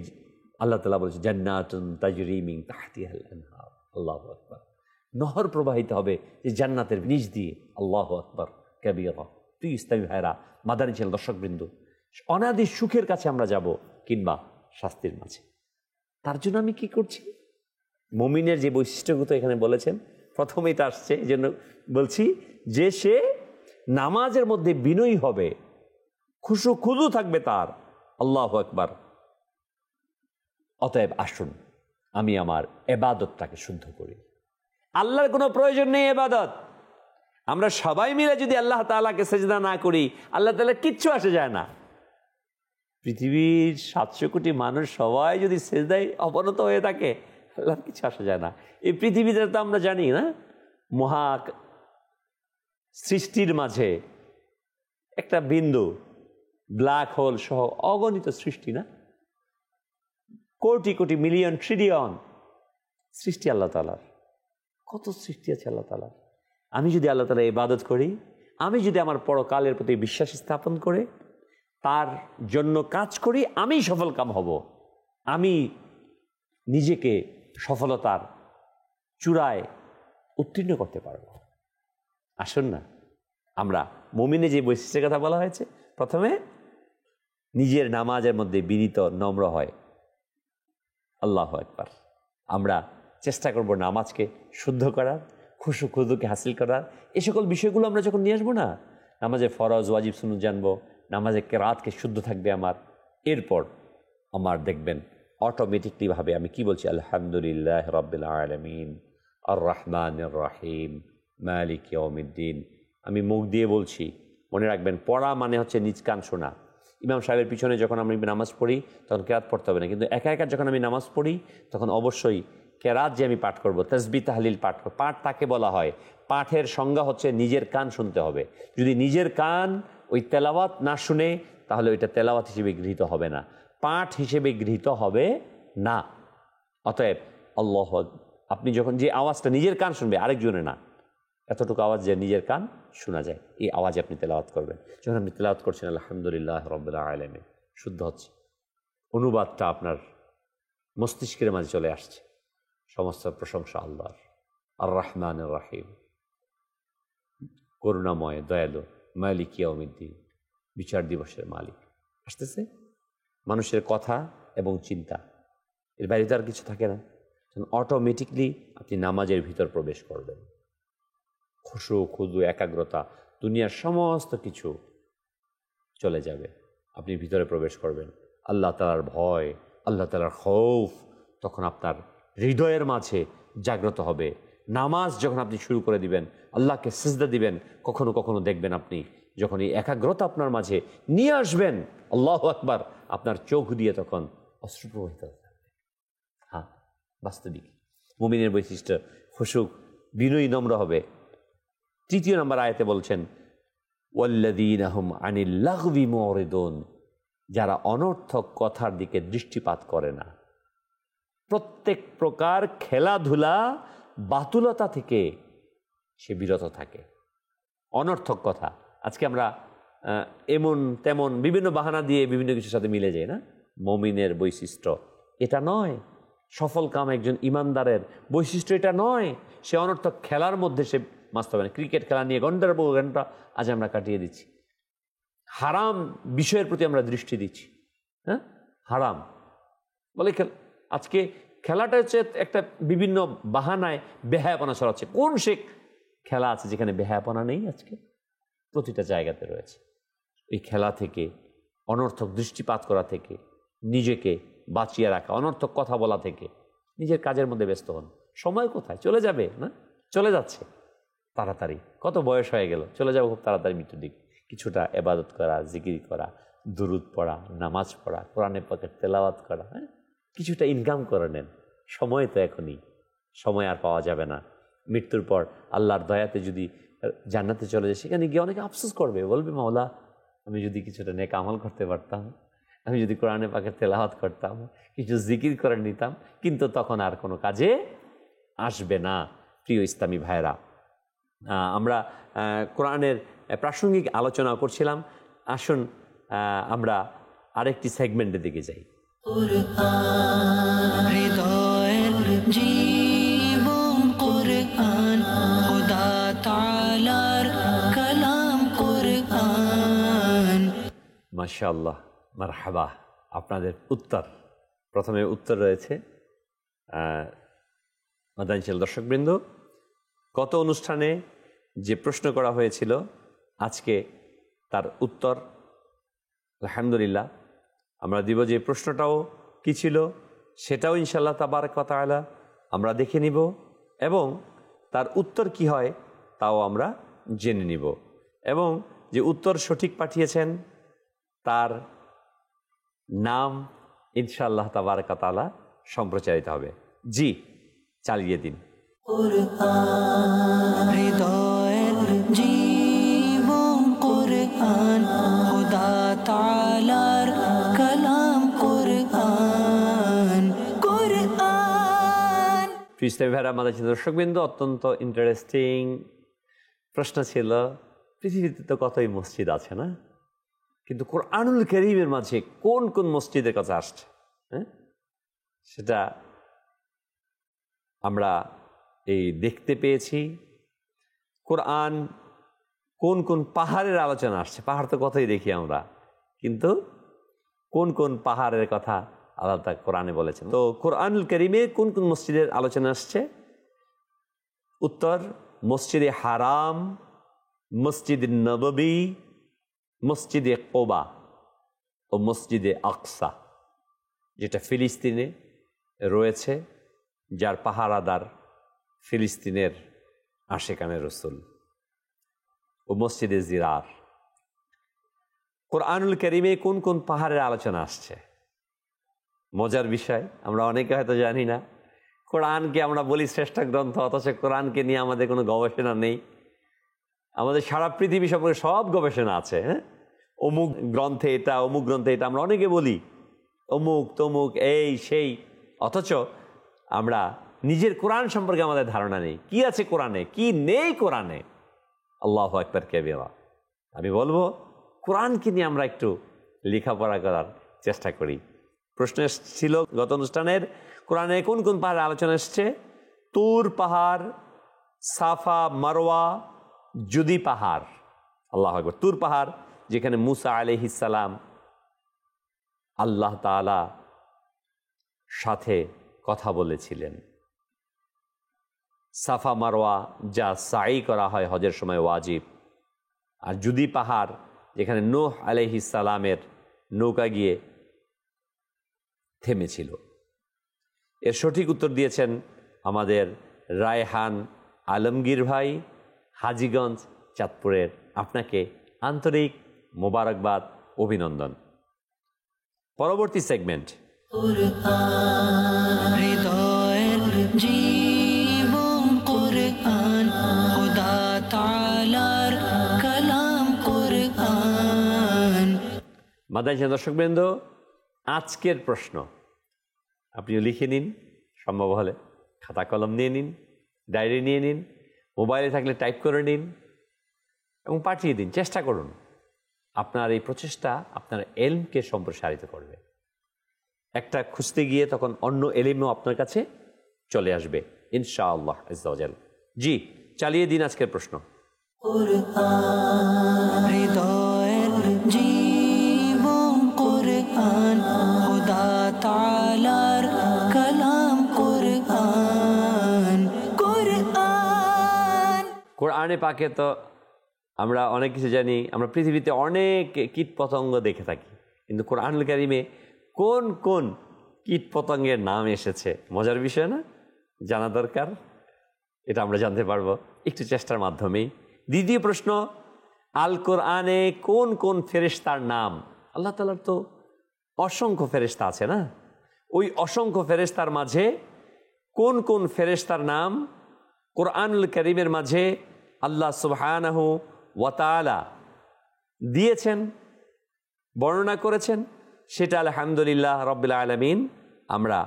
Speaker 2: আল্লাহ তাআলা বলেছে জান্নাতুন তাজরি মিন তাহতিহাল আনহার, আল্লাহু আকবার, নহর প্রবাহিত হবে যে জান্নাতের নিজ দিয়ে, আল্লাহু আকবার কাবীরা। তুই ইসলামী ভাইরা, মাদানী ছেলে দর্শকবৃন্দ, অনাদি সুখের কাছে আমরা যাব, কিংবা শাস্তির মাঝে। তার জন্য আমি কি করছি? মুমিনের যে বৈশিষ্ট্যগুলো এখানে বলেছেন, প্রথমেই তা আসছে, এই জন্য বলছি যে সে নামাজের মধ্যে বিনয়ী হবে, খুশু খুদু থাকবে তার, আল্লাহু আকবার। অতএব আসুন আমি আমার এবাদতটাকে শুদ্ধ করি। আল্লাহর কোনো প্রয়োজন নেই এবাদত। আমরা সবাই মিলে যদি আল্লাহ তাআলাকে সেজদা না করি, আল্লাহ তাআলা কিচ্ছু আসে যায় না। পৃথিবীর 700 কোটি মানুষ সবাই যদি সেজদায় অবনত হয়ে থাকে, আল্লাহর কিছু আসে যায় না। এই পৃথিবীতে তো আমরা জানি না, মহা সৃষ্টির মাঝে একটা বিন্দু, ব্ল্যাক হোল সহ অগণিত সৃষ্টি, না, কোটি কোটি মিলিয়ন ট্রিলিয়ন সৃষ্টি আল্লাহ তাআলার। কত সৃষ্টি আছে আল্লাহ তাআলার। আমি যদি আল্লাহ তাআলার ইবাদত করি, আমি যদি আমার পরকালের প্রতি বিশ্বাস স্থাপন করে তার জন্য কাজ করি, আমি সফল কাম হব, আমি নিজেকে সফলতার চূড়ায় উত্তীর্ণ করতে পারব। আসুন না, আমরা মুমিনে যে বৈশিষ্ট্যের কথা বলা হয়েছে, প্রথমে নিজের নামাজের মধ্যে বিনীত নম্র হয়, আল্লাহু আকবার। আমরা চেষ্টা করব নামাজকে শুদ্ধ করার, খুশু খুদুকে হাসিল করার। এই সকল বিষয়গুলো আমরা যখন নিয়ে আসবো না, নামাজের ফরজ ওয়াজিব সুন্নাত জানবো, নামাজের কেরাতকে শুদ্ধ থাকবে আমার, এরপর আমার দেখবেন অটোমেটিকলি ভাবে আমি কি বলছি, আলহামদুলিল্লাহ রাব্বিল আলামিন আর রহমানির রহিম মালিক ইয়াউমিদ্দিন। আমি মুখ দিয়ে বলছি। মনে রাখবেন, পড়া মানে হচ্ছে নিজ কান শোনা। ইমাম সাহেবের পিছনে যখন আমি নামাজ পড়ি তখন কেরাত পড়তে হবে না, কিন্তু একা একা যখন আমি নামাজ পড়ি তখন অবশ্যই কেরাত যে আমি পাঠ করব, তাসবিহ তাহলিল পাঠ করব। পাঠ তাকে বলা হয়, পাঠের সংজ্ঞা হচ্ছে নিজের কান শুনতে হবে। যদি নিজের কান ওই তেলাওয়াত না শুনে, তাহলে ওইটা তেলাওয়াত হিসেবে গৃহীত হবে না, পাঠ হিসেবে গৃহীত হবে না। অতএব আল্লাহ, আপনি যখন যে আওয়াজটা নিজের কান শুনবে, আরেকজনে না, এতটুকু আওয়াজ যে নিজের কান শোনা যায়, এই আওয়াজে আপনি তেলাওয়াত করবেন। যখন আপনি তেলাওয়াত করছেন আলহামদুলিল্লাহ রাব্বিল আলামিন, শুদ্ধ হচ্ছে। অনুবাদটা আপনার মস্তিষ্কের মাঝে চলে আসছে। সমস্ত প্রশংসা আল্লাহর। আর রহমান রাহিম, করুণাময় দয়ালু, মালিক ইয়াউমিদ্দিন, বিচার দিবসের মালিক আসতেছে। মানুষের কথা এবং চিন্তা, এর বাইরে তো আর কিছু থাকে না। অটোমেটিকলি আপনি নামাজের ভিতর প্রবেশ করবেন। খুশু, খুদু, একাগ্রতা, দুনিয়ার সমস্ত কিছু চলে যাবে। আপনি ভিতরে প্রবেশ করবেন। আল্লাহ তাআলার ভয়, আল্লাহ তাআলার খৌফ তখন আপনার হৃদয়ের মাঝে জাগ্রত হবে। নামাজ যখন আপনি শুরু করে দিবেন, আল্লাহকে সিজদা দিবেন, কখনো কখনো দেখবেন আপনি যখন এই একাগ্রতা আপনার মাঝে নিয়ে আসবেন, আল্লাহু আকবার, আপনার চোখ দিয়ে তখন অশ্রু প্রবাহিত হবে। হ্যাঁ, বাস্তবিক মুমিনের বৈশিষ্ট্য খুশুক, বিনয়ী, নম্র হবে। 3 নম্বর আয়াতে বলছেন ওয়াল্লাযীনা হুম আনিল লাগবি মুরিদুন, যারা অনর্থক কথার দিকে দৃষ্টিপাত করে না। প্রত্যেক প্রকার খেলাধুলা, বাতুলতা থেকে সে বিরত থাকে। অনর্থক কথা, আজকে আমরা এমন তেমন বিভিন্ন বাহানা দিয়ে বিভিন্ন কিছুর সাথে মিলে যাই না। মুমিনের বৈশিষ্ট্য এটা নয়। সফল কাম একজন ইমানদারের বৈশিষ্ট্য এটা নয়। সে অনর্থক খেলার মধ্যে সে মাস্ত হবে না। ক্রিকেট খেলা নিয়ে ঘন্টার পর ঘন্টা আজ আমরা কাটিয়ে দিচ্ছি। হারাম বিষয়ের প্রতি আমরা দৃষ্টি দিচ্ছি। হ্যাঁ, হারাম বলে আজকে খেলাটা হচ্ছে একটা বিভিন্ন বাহানায় বেহায়াপনা ছড়াচ্ছে। কোন সে খেলা আছে যেখানে বেহায়াপনা নেই? আজকে প্রতিটা জায়গাতে রয়েছে। এই খেলা থেকে, অনর্থক দৃষ্টিপাত করা থেকে নিজেকে বাঁচিয়ে রাখা, অনর্থক কথা বলা থেকে নিজের কাজের মধ্যে ব্যস্ত হন। সময় কোথায় চলে যাবে না, চলে যাচ্ছে তাড়াতাড়ি। কত বয়স হয়ে গেল, চলে যাবো খুব তাড়াতাড়ি মৃত্যুর দিকে। কিছুটা ইবাদত করা, জিকির করা, দুরুদ পড়া, নামাজ পড়া, কোরআনের পাকের তেলাওয়াত করা, হ্যাঁ, কিছুটা ইনকাম করে নেন। সময় তো এখনই, সময় আর পাওয়া যাবে না। মৃত্যুর পর আল্লাহর দয়াতে যদি জান্নাতে চলে যায়, সেখানে গিয়ে অনেকে আফসোস করবে, বলবে মাওলা আমি যদি কিছুটা নেক আমল করতে পারতাম, আমি যদি কোরআনে পাকের তেলাওয়াত করতাম, কিছু জিকির করে নিতাম, কিন্তু তখন আর কোনো কাজে আসবে না। প্রিয় ইসলামী ভাইরা, আমরা কোরআনের প্রাসঙ্গিক আলোচনা করছিলাম। আসুন আমরা আরেকটি সেগমেন্টের দিকে যাই।
Speaker 1: হৃদয়ের জীবন কুরআন, খোদা তাআলার কালাম কুরআন।
Speaker 2: মাশাআল্লাহ, মারহাবা। আপনাদের উত্তর, প্রথমে উত্তর রয়েছে মাদানীশাল দর্শকবৃন্দ। গত অনুষ্ঠানে যে প্রশ্ন করা হয়েছিল, আজকে তার উত্তর আলহামদুলিল্লাহ আমরা দিব। যে প্রশ্নটাও কি ছিল সেটাও ইনশাআল্লাহ তাবারক ওয়া তাআলা আমরা দেখে নিব, এবং তার উত্তর কি হয় তাও আমরা জেনে নিব, এবং যে উত্তর সঠিক পাঠিয়েছেন তার নাম ইনশাআল্লাহ তাবারক ওয়া তাআলা সম্প্রচারিত হবে। জি, চালিয়ে দিন।
Speaker 1: হৃদয়ের জীবন কুরআন, খোদা তাআলার কালাম কুরআন। কুরআন
Speaker 2: ইসলামী ভাইরা, আমাদের দর্শকবৃন্দ, অত্যন্ত ইন্টারেস্টিং প্রশ্ন ছিল। পৃথিবীতে তো কতই মসজিদ আছে না, কিন্তু কোরআনুল কারীমের মাঝে কোন কোন মসজিদের কথা আসছে, হ্যাঁ, সেটা আমরা এই দেখতে পেয়েছি। কোরআন কোন কোন পাহাড়ের আলোচনা আসছে, পাহাড় তো কতই দেখি আমরা, কিন্তু কোন কোন পাহাড়ের কথা আল্লাহ তাআলা কোরআনে বলেছেন। তো কোরআনুল কারীমে কোন কোন মসজিদের আলোচনা আসছে? উত্তর মসজিদে হারাম, মসজিদে নববী, মসজিদে কুবা ও মসজিদে আকসা, যেটা ফিলিস্তিনে রয়েছে, যার পাহারাদার ফিলিস্তিনের আশেকানে রসুল, ও মসজিদে জিরার। কোরআনুল কারীমে কোন কোন পাহাড়ের আলোচনা আসছে? মজার বিষয়, আমরা অনেকে হয়তো জানি না। কোরআনকে আমরা বলি শ্রেষ্ঠ গ্রন্থ, অথচ কোরআনকে নিয়ে আমাদের কোনো গবেষণা নেই। আমাদের সারা পৃথিবী সম্পর্কে সব গবেষণা আছে, হ্যাঁ, অমুক গ্রন্থে এটা, অমুক গ্রন্থে এটা, আমরা অনেকে বলি অমুক তমুক এই সেই, অথচ আমরা নিজের কোরআন সম্পর্কে আমাদের ধারণা নেই। কি আছে কোরআনে, কি নেই কোরআনে। আল্লাহু আকবার কাবীরা। আমি বলবো কোরআনকে নিয়ে আমরা একটু লেখাপড়া করার চেষ্টা করি। প্রশ্ন ছিল গত অনুষ্ঠানের, কোরআনে কোন কোন পাহাড়ের আলোচনা এসছে? তুর পাহাড়, সাফা মারওয়া, জুদি পাহাড়। আল্লাহু আকবার। তুর পাহাড় যেখানে মুসা আলাইহিস সালাম আল্লাহ তাআলা সাথে কথা বলেছিলেন। সাফা মারওয়া যা সাই করা হয় হজের সময় ওয়াজিব। আর জুদি পাহাড় যেখানে নূহ আলাইহিস সালামের নৌকা গিয়ে থেমেছিল। এর সঠিক উত্তর দিয়েছেন আমাদের রায়হান আলমগীর ভাই, হাজীগঞ্জ, চাঁদপুরের। আপনাকে আন্তরিক মোবারকবাদ, অভিনন্দন। পরবর্তী সেগমেন্ট,
Speaker 1: হৃদয়ের জীবন কুরআন, খোদা তাআলার কালাম কুরআন।
Speaker 2: মাদানী দর্শকবৃন্দ, আজকের প্রশ্ন আপনিও লিখে নিন, সম্ভব হলে খাতা কলম নিয়ে নিন, ডায়েরি নিয়ে নিন, মোবাইলে থাকলে টাইপ করে নিন এবং পাঠিয়ে দিন। চেষ্টা করুন, আপনার এই প্রচেষ্টা আপনার এলমকে সম্প্রসারিত করবে। একটা খুঁজতে গিয়ে তখন অন্য এলিমও আপনার কাছে চলে আসবে ইনশাআল্লাহ আজ্জা ওয়া জাল। জি, চালিয়ে দিন আজকের প্রশ্ন।
Speaker 1: হৃদয়ের জীবন কুরআন, খোদা তাআলার কালাম কুরআন। কুরআন
Speaker 2: কোরআনে পাকে তো আমরা অনেক কিছু জানি, আমরা পৃথিবীতে অনেক কীট পতঙ্গ দেখে থাকি, কিন্তু কোরআনুল কারীমে কোন কোন কীট পতঙ্গের নাম এসেছে? মজার বিষয় না? জানা দরকার। এটা আমরা জানতে পারবো একটু চেষ্টার মাধ্যমেই। দ্বিতীয় প্রশ্ন, আল কোরআনে কোন কোন ফেরেশতার নাম? আল্লাহ তাআলার তো অসংখ্য ফেরেশতা আছে না? ওই অসংখ্য ফেরেশতার মাঝে কোন কোন ফেরেশতার নাম কোরআনুল কারীমের মাঝে আল্লাহ সুবহানাহু ওয়া তাআলা দিয়েছেন, বর্ণনা করেছেন, সেটা আলহামদুলিল্লাহ রাব্বিল আলামিন আমরা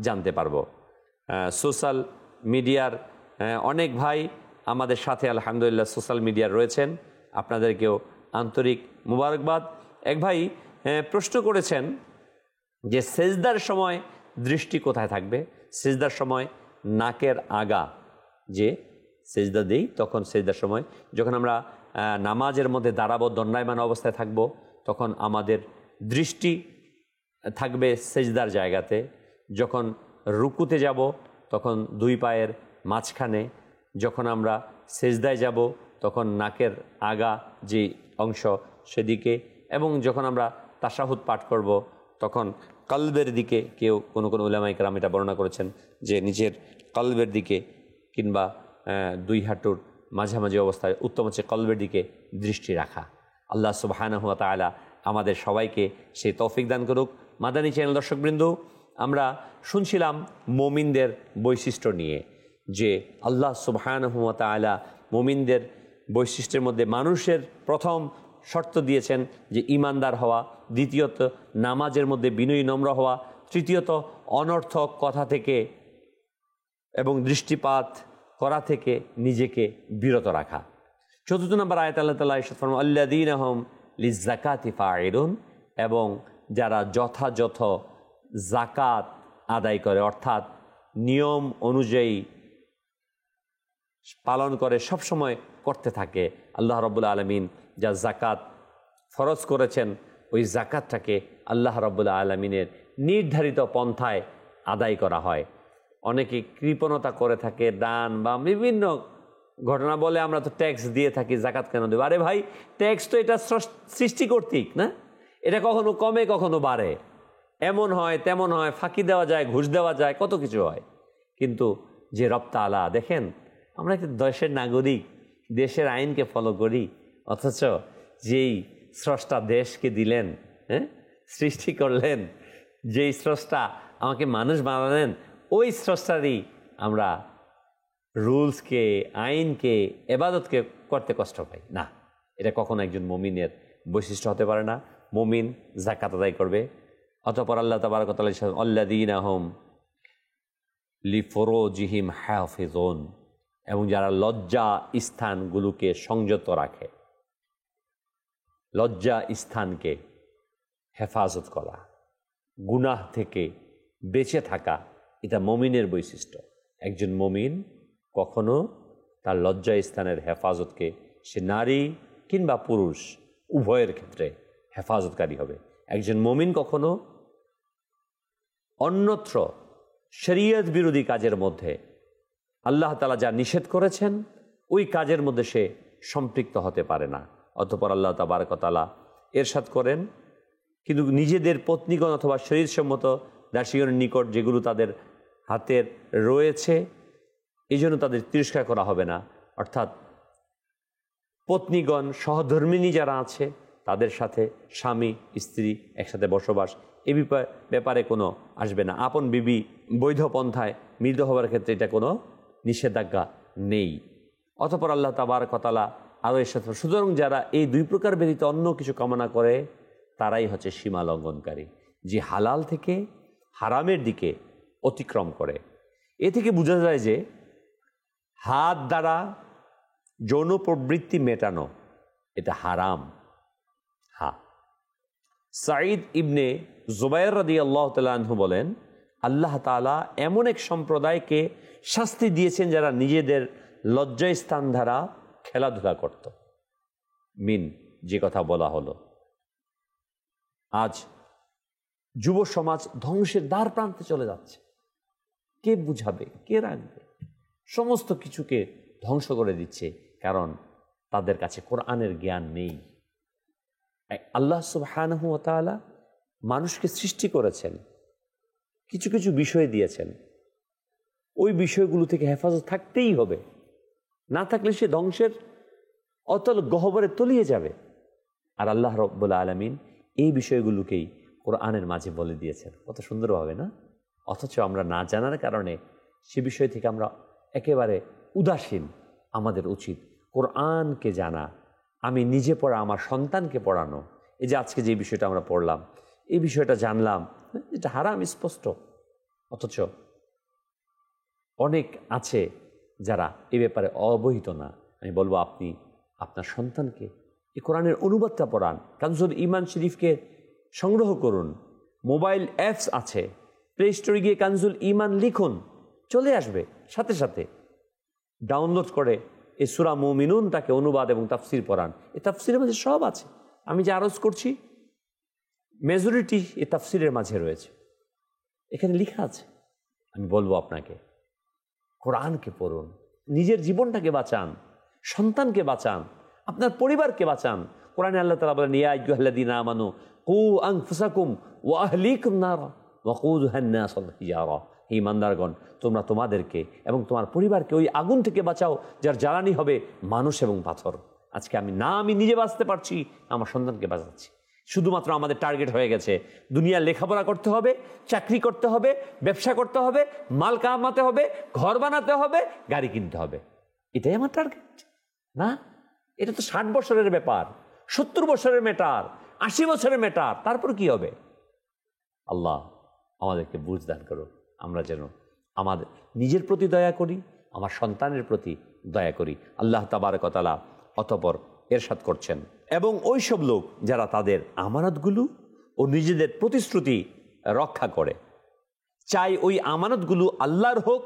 Speaker 2: জানতে পারবো। সোশ্যাল মিডিয়ার অনেক ভাই আমাদের সাথে আলহামদুলিল্লাহ সোশ্যাল মিডিয়ার রয়েছেন, আপনাদেরকেও আন্তরিক মুবারকবাদ। এক ভাই প্রশ্ন করেছেন যে সেজদার সময় দৃষ্টি কোথায় থাকবে? সেজদার সময় নাকের আগা, যে সেজদা দেই তখন সেজদার সময় যখন আমরা নামাজের মধ্যে দাঁড়াবো, দণ্ডায়মান অবস্থায় থাকব, তখন আমাদের দৃষ্টি থাকবে সেজদার জায়গাতে। যখন রুকুতে যাব তখন দুই পায়ের মাঝখানে, যখন আমরা সেজদায় যাব তখন নাকের আগা যে অংশ সেদিকে, এবং যখন আমরা তাশাহুদ পাঠ করব তখন কলবের দিকে, কেউ কোনো কোনো উলামায়ে কেরাম এটা বর্ণনা করেছেন যে নিজের কলবের দিকে কিংবা দুই হাঁটুর মাঝামাঝি অবস্থায় উত্তম হচ্ছে কলবের দিকে দৃষ্টি রাখা। আল্লাহ সুবহানাহু ওয়া তাআলা আমাদের সবাইকে সেই তৌফিক দান করুক। মাদানী চ্যানেল দর্শকবৃন্দ, আমরা শুনছিলাম মুমিনদের বৈশিষ্ট্য নিয়ে, যে আল্লাহ সুবহানাহু ওয়া তাআলা মুমিনদের বৈশিষ্ট্যের মধ্যে মানুষের প্রথম শর্ত দিয়েছেন যে ঈমানদার হওয়া, দ্বিতীয়ত নামাজের মধ্যে বিনয়ী নম্র হওয়া, তৃতীয়ত অনর্থক কথা থেকে এবং দৃষ্টিপাত করা থেকে নিজেকে বিরত রাখা। চতুর্থ নম্বর আয়াত আল্লাহ তাআলা ইরশাদ ফরমান আল্লাযীনা হুম লিয-যাকাতি ফাঈলুন, এবং যারা যথাযথ যাকাত আদায় করে, অর্থাৎ নিয়ম অনুযায়ী পালন করে, সব সময় করতে থাকে। আল্লাহ রাব্বুল আলামিন যা যাকাত ফরজ করেছেন, ওই যাকাতটাকে আল্লাহ রাব্বুল আলামিনের নির্ধারিত পন্থায় আদায় করা হয়। অনেকে কৃপণতা করে থাকে, দান বা বিভিন্ন ঘটনা বলে আমরা তো ট্যাক্স দিয়ে থাকি, যাকাত কেন দেব? আরে ভাই, ট্যাক্স তো এটা সৃষ্টি কর্তৃক না, এটা কখনো কমে কখনো বাড়ে, এমন হয় তেমন হয়, ফাঁকি দেওয়া যায়, ঘুষ দেওয়া যায়, কত কিছু হয়। কিন্তু যে রব তাআলা, দেখেন আমরা একটা দেশের নাগরিক, দেশের আইনকে ফলো করি, অথচ যেই স্রষ্টা দেশকে দিলেন, সৃষ্টি করলেন, যেই স্রষ্টা আমাকে মানুষ বানালেন, ওই স্রষ্টারই আমরা রুলসকে, আইনকে, ইবাদতকে করতে কষ্ট পাই না। এটা কখনো একজন মুমিনের বৈশিষ্ট্য হতে পারে না। মুমিন যাকাত আদায় করবে। অতঃপর আল্লাহ তাবারক ওয়া তাআলা আল্লাযীনা হুম লিফুরুজিহিম হাফিজুন, এবং যারা লজ্জা স্থানগুলোকে সংযত রাখে। লজ্জা স্থানকে হেফাজত করা, গুনাহ থেকে বেঁচে থাকা, এটা মমিনের বৈশিষ্ট্য। একজন মমিন কখনো তার লজ্জা স্থানের হেফাজতকে, সে নারী কিংবা পুরুষ উভয়ের ক্ষেত্রে হেফাজতকারী হবে। একজন মমিন কখনো অন্যত্র শরীয়ত বিরোধী কাজের মধ্যে, আল্লাহ তাআলা যা নিষেধ করেছেন ওই কাজের মধ্যে সে সম্পৃক্ত হতে পারে না। অতঃপর আল্লাহ তাবারক ওয়া তাআলা ইরশাদ করেন, কিন্তু নিজেদের পত্নীগণ অথবা শরীরসম্মত দাসীগণের নিকট যেগুলো তাদের হাতের রয়েছে এই জন্য তাদের তিরস্কার করা হবে না। অর্থাৎ পত্নীগণ সহধর্মিণী যারা আছে তাদের সাথে স্বামী স্ত্রী একসাথে বসবাস এ ব্যাপারে কোনো আসবে না। আপন বিবি বৈধ পন্থায় মৃত হওয়ার ক্ষেত্রে এটা কোনো নিষেধাজ্ঞা নেই। অতঃপর আল্লাহ তাবারক ওয়া তাআলা আরও এর সাথে, সুতরাং যারা এই দুই প্রকার ব্যতীত অন্য কিছু কামনা করে তারাই হচ্ছে সীমা লঙ্ঘনকারী, যে হালাল থেকে হারামের দিকে অতিক্রম করে। এ থেকে বোঝা যায় যে হাত দ্বারা যৌন প্রবৃত্তি মেটানো এটা হারাম। হ্যাঁ, সাঈদ ইবনে জুবায়ের রাদিয়াল্লাহু তাআলা আনহু বলেন, আল্লাহ তাআলা এমন এক সম্প্রদায়কে শাস্তি দিয়েছেন যারা নিজেদের লজ্জাস্থান দ্বারা খেলাধুলা করত। মিন যে কথা বলা হলো, আজ যুব সমাজ ধ্বংসের দ্বার প্রান্তে চলে যাচ্ছে। কে বুঝাবে, কে রাখবে? সমস্ত কিছুকে ধ্বংস করে দিচ্ছে, কারণ তাদের কাছে কোরআনের জ্ঞান নেই। আল্লাহ সুবহানাহু ওয়া তাআলা মানুষকে সৃষ্টি করেছেন, কিছু কিছু বিষয় দিয়েছেন, ওই বিষয়গুলো থেকে হেফাজত থাকতেই হবে, না থাকলে সে ধ্বংসের অতল গহ্বরে তলিয়ে যাবে। আর আল্লাহ রাব্বুল আলামিন এই বিষয়গুলোকেই কোরআনের মাঝে বলে দিয়েছেন কত সুন্দরভাবে, না? অথচ আমরা না জানার কারণে সে বিষয় থেকে আমরা একেবারে উদাসীন। আমাদের উচিত কোরআনকে জানা, আমি নিজে পড়া, আমার সন্তানকে পড়ানো। এই যে আজকে যে বিষয়টা আমরা পড়লাম, এই বিষয়টা জানলাম, এটা হারাম স্পষ্ট, অথচ অনেক আছে যারা এ ব্যাপারে অবহিত না। আমি বলবো আপনি আপনার সন্তানকে এই কোরআনের অনুবাদটা পড়ান। কানজুল ঈমান শরীফকে সংগ্রহ করুন, মোবাইল অ্যাপস আছে, প্লে স্টোরে গিয়ে কানজুল ঈমান লিখুন, চলে আসবে সাথে সাথে। ডাউনলোড করে এই সূরা মুমিনুন তাকে অনুবাদ এবং তাফসির পড়ান। এই তাফসিরের মাঝে সব আছে। আমি যে আরজ করছি মেজরিটি এই তাফসিরের মাঝে রয়েছে, এখানে লেখা আছে। আমি বলবো আপনাকে কোরআনকে পড়ুন, নিজের জীবনটাকে বাঁচান, সন্তানকে বাঁচান, আপনার পরিবারকে বাঁচান। কোরআনে আল্লাহ তাআলা বলেন, ইয়া আইয়ুহাল্লাযীনা আমানু কু আনফুসাকুম ওয়া আহলিকুম নারা ওয়াকুদুহান নাস ওয়াল হিজারা। হে ইমানদারগণ, তোমরা তোমাদেরকে এবং তোমার পরিবারকে ওই আগুন থেকে বাঁচাও যার জ্বালানি হবে মানুষ এবং পাথর। আজকে আমি নিজে বাঁচতে পারছি, আমার সন্তানকে বাঁচাচ্ছি। শুধুমাত্র আমাদের টার্গেট হয়ে গেছে দুনিয়ার লেখাপড়া করতে হবে, চাকরি করতে হবে, ব্যবসা করতে হবে, মাল কামাতে হবে, ঘর বানাতে হবে, গাড়ি কিনতে হবে। এটাই আমার টার্গেট না। এটা তো 60 বছরের ব্যাপার, 70 বছরের ম্যাটার, 80 বছরের ম্যাটার। তারপর কি হবে? আল্লাহ আমাদেরকে বুঝ দান করো, আমরা যেন আমাদের নিজের প্রতি দয়া করি, আমার সন্তানের প্রতি দয়া করি। আল্লাহ তাবারক ওয়া তাআলা অতঃপর ইরশাদ করছেন, এবং ওই সব লোক যারা তাদের আমানতগুলো ও নিজেদের প্রতিশ্রুতি রক্ষা করে, চাই ওই আমানতগুলো আল্লাহর হোক,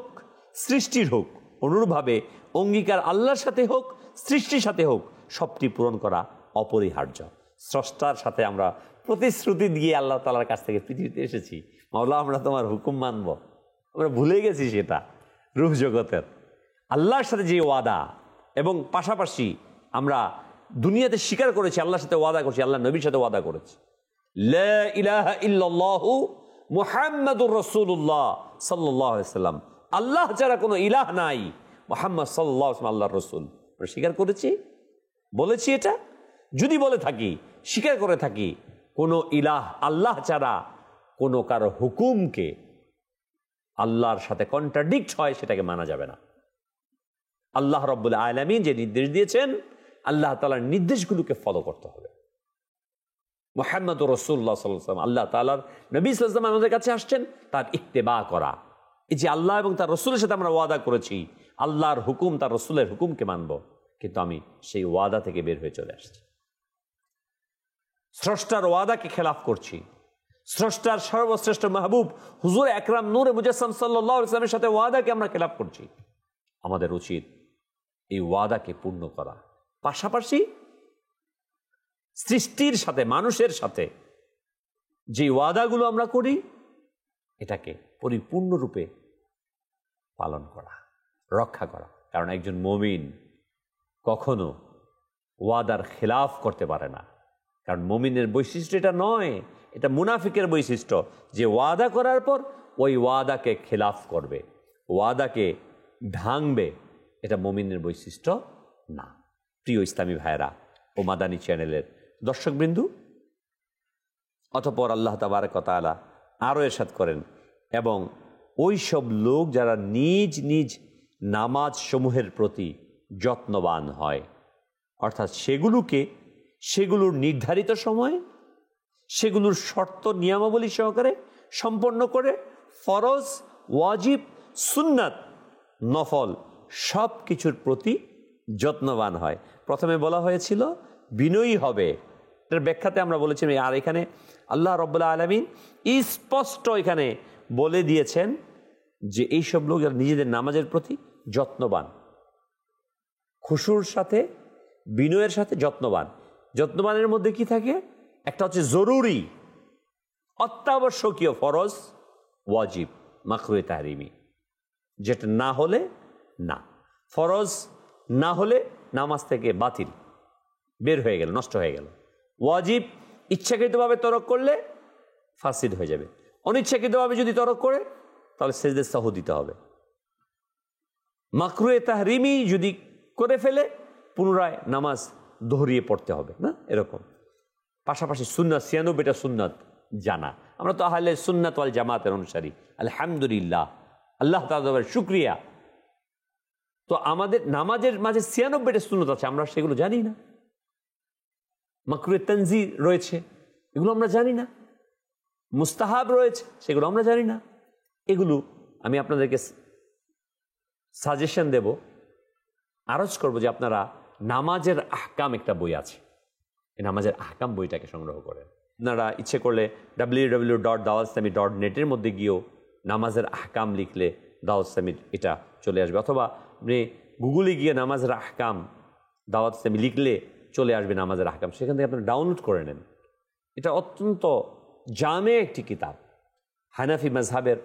Speaker 2: সৃষ্টির হোক, অনুরূপভাবে অঙ্গীকার আল্লাহর সাথে হোক, সৃষ্টির সাথে হোক, সবটি পূরণ করা অপরিহার্য। স্রষ্টার সাথে আমরা প্রতিশ্রুতি দিয়ে আল্লাহ তাআলার কাছ থেকে পৃথিবীতে এসেছি, মাওলা আমরা তোমার হুকুম মানব। আমরা ভুলে গেছি সেটা। রূহ জগতের আল্লাহর সাথে যে ওয়াদা, এবং পাশাপাশি আমরা দুনিয়াতে স্বীকার করেছি আল্লাহর সাথে ওয়াদা করছি, আল্লাহ নবীর সাথে ওয়াদা করেছি, লা ইলাহা ইল্লাল্লাহু মুহাম্মাদুর রাসূলুল্লাহ সাল্লাল্লাহু আলাইহি সাল্লাম, আল্লাহ ছাড়া কোনো ইলাহ নাই, মুহাম্মদ সাল্লাল্লাহু আলাইহি ওয়াসাল্লাম আল্লাহর রাসূল। আমরা স্বীকার করেছি, বলেছি। এটা যদি বলে থাকি, স্বীকার করে থাকি, কোনো ইলাহ আল্লাহ ছাড়া কোনো কারো হুকুমকে আল্লাহর সাথে কন্ট্রাডিক্ট হয়, সেটাকে মানা যাবে না। আল্লাহ রাব্বুল আলামিন যে নির্দেশ দিয়েছেন, আল্লাহ তাআলার নির্দেশগুলোকে ফলো করতে হবে। মুহাম্মদুর রাসূলুল্লাহ সাল্লাল্লাহু আলাইহি ওয়াসাল্লাম, আল্লাহ তাআলার নবী সাল্লাল্লাহু আলাইহি ওয়াসাল্লাম আমাদের কাছে আসছেন, তার ইত্তেবা করা। এই যে আল্লাহ এবং তার রাসূলের সাথে আমরা ওয়াদা করেছি, আল্লাহর হুকুম তার রাসূলের হুকুমকে মানব, কিন্তু আমি সেই ওয়াদা থেকে বের হয়ে চলে আসছি, স্রষ্টার ওয়াদাকে খেলাফ করছি, স্রষ্টার সর্বশ্রেষ্ঠ মাহবুব হুজুর আকরাম নূরে মুজাসসাম সাল্লাল্লাহু আলাইহি ওয়াসাল্লামের সাথে ওয়াদাকে আমরা খেলাপ করছি। আমাদের উচিত এই ওয়াদাকে পূর্ণ করা, পাশাপাশি সৃষ্টির সাথে, মানুষের সাথে যে ওয়াদাগুলো আমরা করি এটাকে পরিপূর্ণরূপে পালন করা, রক্ষা করা। কারণ একজন মুমিন কখনো ওয়াদার খেলাফ করতে পারে না। কারণ মুমিনের বৈশিষ্ট্য এটা নয়, এটা মুনাফিকের বৈশিষ্ট্য, যে ওয়াদা করার পর ওই ওয়াদাকে খেলাফ করবে, ওয়াদাকে ভাঙবে। এটা মুমিনের বৈশিষ্ট্য না। প্রিয় ইসলামী ভাইয়েরা ও মাদানী চ্যানেলের দর্শকবৃন্দু, অতঃপর আল্লাহ তাবারক ওয়া তাআলা আরও ইরশাদ করেন, এবং ওই সব লোক যারা নিজ নিজ নামাজ সমূহের প্রতি যত্নবান হয়, অর্থাৎ সেগুলোর নির্ধারিত সময়, সেগুলোর শর্ত নিয়মাবলী সহকারে সম্পন্ন করে, ফরজ, ওয়াজিব, সুন্নাত, নফল সব কিছুর প্রতি যত্নবান হয়। প্রথমে বলা হয়েছিল বিনয়ী হবে, এর ব্যাখ্যাতে আমরা বলেছি। আর এখানে আল্লাহ রাব্বুল আলামিন স্পষ্ট এখানে বলে দিয়েছেন যে এইসব লোক যারা নিজেদের নামাজের প্রতি যত্নবান, খুশুর সাথে, বিনয়ের সাথে যত্নবান। যত্নবানের মধ্যে কি থাকে? একটা হচ্ছে জরুরি, অত্যাবশ্যকীয় ফরজ, ওয়াজিব, মাকরুহে তাহরিমি, যেটা না হলে না, ফরজ না হলে নামাজ থেকে বাতিল, বের হয়ে গেল, নষ্ট হয়ে গেল। ওয়াজিব ইচ্ছাকৃতভাবে তরক করলে ফাসিদ হয়ে যাবে, অনিচ্ছাকৃতভাবে যদি তরক করে তাহলে সেজদে সাহু দিতে হবে। মাকরুহে তাহরিমি যদি করে ফেলে পুনরায় নামাজ দোহরিয়ে পড়তে হবে না, এরকম। পাশাপাশি সুন্নাত, ৯৬টা সুন্নাত জানা। আমরা তো আহলে সুন্নাত ওয়াল জামাতের অনুসারী, আলহামদুলিল্লাহ, আল্লাহ তাআলার শুকরিয়া। তো আমাদের নামাজের মাঝে ৯৬টা সুন্নাত আছে, আমরা সেগুলো জানি না। মাকরুহে তানজিহ রয়েছে, এগুলো আমরা জানি না। মুস্তাহাব রয়েছে, সেগুলো আমরা জানি না। এগুলো আমি আপনাদেরকে সাজেশন দেব, আরজ করব যে আপনারা নামাজের আহকাম একটা বই আছে, এই নামাজের আহকাম বইটাকে সংগ্রহ করেন। আপনারা ইচ্ছে করলে www.dawatislami.net মধ্যে গিয়েও নামাজের আহকাম লিখলে দাওয়াত ইসলামীর এটা চলে আসবে, অথবা আপনি গুগলে গিয়ে নামাজের আহকাম দাওয়াত ইসলামী লিখলে চলে আসবে নামাজের আহকাম, সেখান থেকে আপনারা ডাউনলোড করে নেন। এটা অত্যন্ত জামে একটি কিতাব, হানাফি মাযহাবের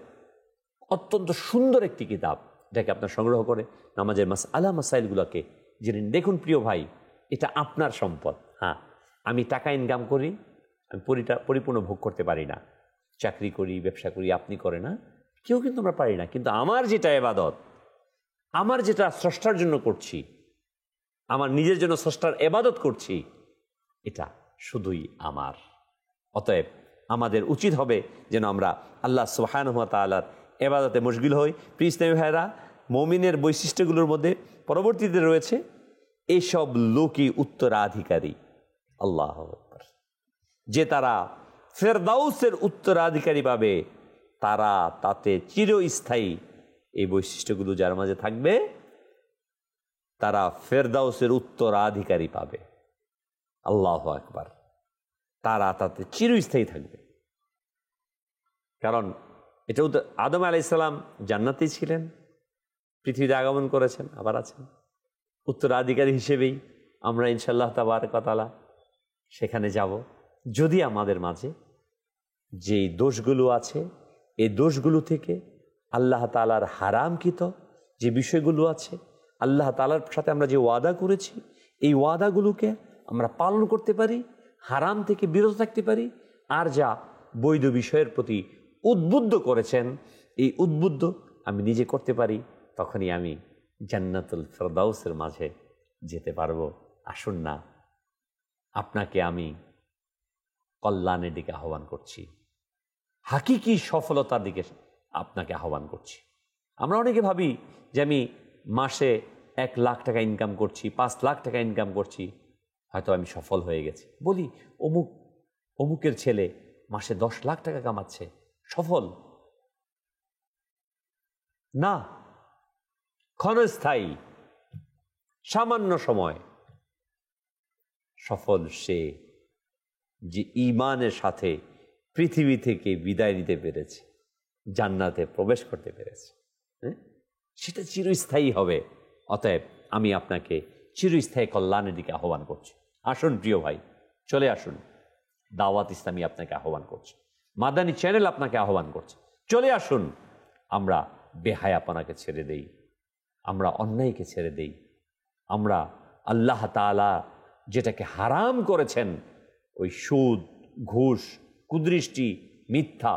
Speaker 2: অত্যন্ত সুন্দর একটি কিতাব। এটাকে আপনার সংগ্রহ করে নামাজের মাসআলা মাসাইলগুলোকে জেনে দেখুন। প্রিয় ভাই, এটা আপনার সম্পদ। হ্যাঁ, আমি টাকা ইনকাম করি, আমি পরিপূর্ণ ভোগ করতে পারি না, চাকরি করি, ব্যবসা করি, আপনি করে না, কেউ কিন্তু আমরা পারি না। কিন্তু আমার যেটা ইবাদত, আমার যেটা স্রষ্টার জন্য করছি, আমার নিজের জন্য স্রষ্টার ইবাদত করছি, এটা শুধুই আমার। অতএব আমাদের উচিত হবে যেন আমরা আল্লাহ সুবহানাহু ওয়া তাআলার ইবাদতে মশগুল হই। প্রিয় ইসলামী ভাইরা, মুমিনের বৈশিষ্ট্যগুলোর মধ্যে পরবর্তীতে রয়েছে এইসব লোকই উত্তরাধিকারী, আল্লাহু আকবার, যে তারা ফেরদাউসের উত্তরাধিকারী পাবে, তারা তাতে চিরস্থায়ী। এই বৈশিষ্ট্যগুলো যার মাঝে থাকবে তারা ফেরদাউসের উত্তরাধিকারী পাবে, আল্লাহু আকবার, তারা তাতে চিরস্থায়ী থাকবে। কারণ এটাও তো আদম আলাইহিস সালাম জান্নাতেই ছিলেন, পৃথিবীতে আগমন করেছেন, আবার আছেন। উত্তরাধিকারী হিসেবেই আমরা ইনশাআল্লাহ তাবারক ওয়া তাআলা সেখানে যাব, যদি আমাদের মাঝে যেই দোষগুলো আছে এই দোষগুলো থেকে আল্লাহ তাআলার হারামকৃত যে বিষয়গুলো আছে, আল্লাহ তাআলার সাথে আমরা যে ওয়াদা করেছি, এই ওয়াদাগুলোকে আমরা পালন করতে পারি, হারাম থেকে বিরত থাকতে পারি। আর যা বৈধ বিষয়ের প্রতি উদ্বুদ্ধ করেছেন, এই উদ্বুদ্ধ আমি নিজে করতে পারি, তখনই আমি জান্নাতুল ফেরদাউসের মাঝে যেতে পারবো। আসুন না, আপনাকে আমি কল্যাণের দিকে আহ্বান করছি, হাকিকি সফলতার দিকে আপনাকে আহ্বান করছি। আমরা অনেকে ভাবি যে আমি মাসে 1 লাখ টাকা ইনকাম করছি, 5 লাখ টাকা ইনকাম করছি, হয়তো আমি সফল হয়ে গেছি। বলি অমুকের ছেলে মাসে 10 লাখ টাকা কামাচ্ছে, সফল না, ক্ষণস্থায়ী, সামান্য সময়। সফল সে যে ঈমানের সাথে পৃথিবী থেকে বিদায় নিতে পেরেছি, জান্নাতে প্রবেশ করতে পেরেছি, হ্যাঁ, সেটা চিরস্থায়ী হবে। অতএব আমি আপনাকে চিরস্থায়ী কল্যাণের দিকে আহ্বান করছি। আসুন প্রিয় ভাই, চলে আসুন। দাওয়াত ইসলামী আপনাকে আহ্বান করছে, মাদানী চ্যানেল আপনাকে আহ্বান করছে। চলে আসুন, আমরা বেহায়াপনাকে ছেড়ে দেই, আমরা অন্যায়কে ছেড়ে দেই, আমরা আল্লাহ তাআলা যেটাকে হারাম করেছেন, ওই সুদ, ঘুষ, কুদৃষ্টি, মিথ্যা,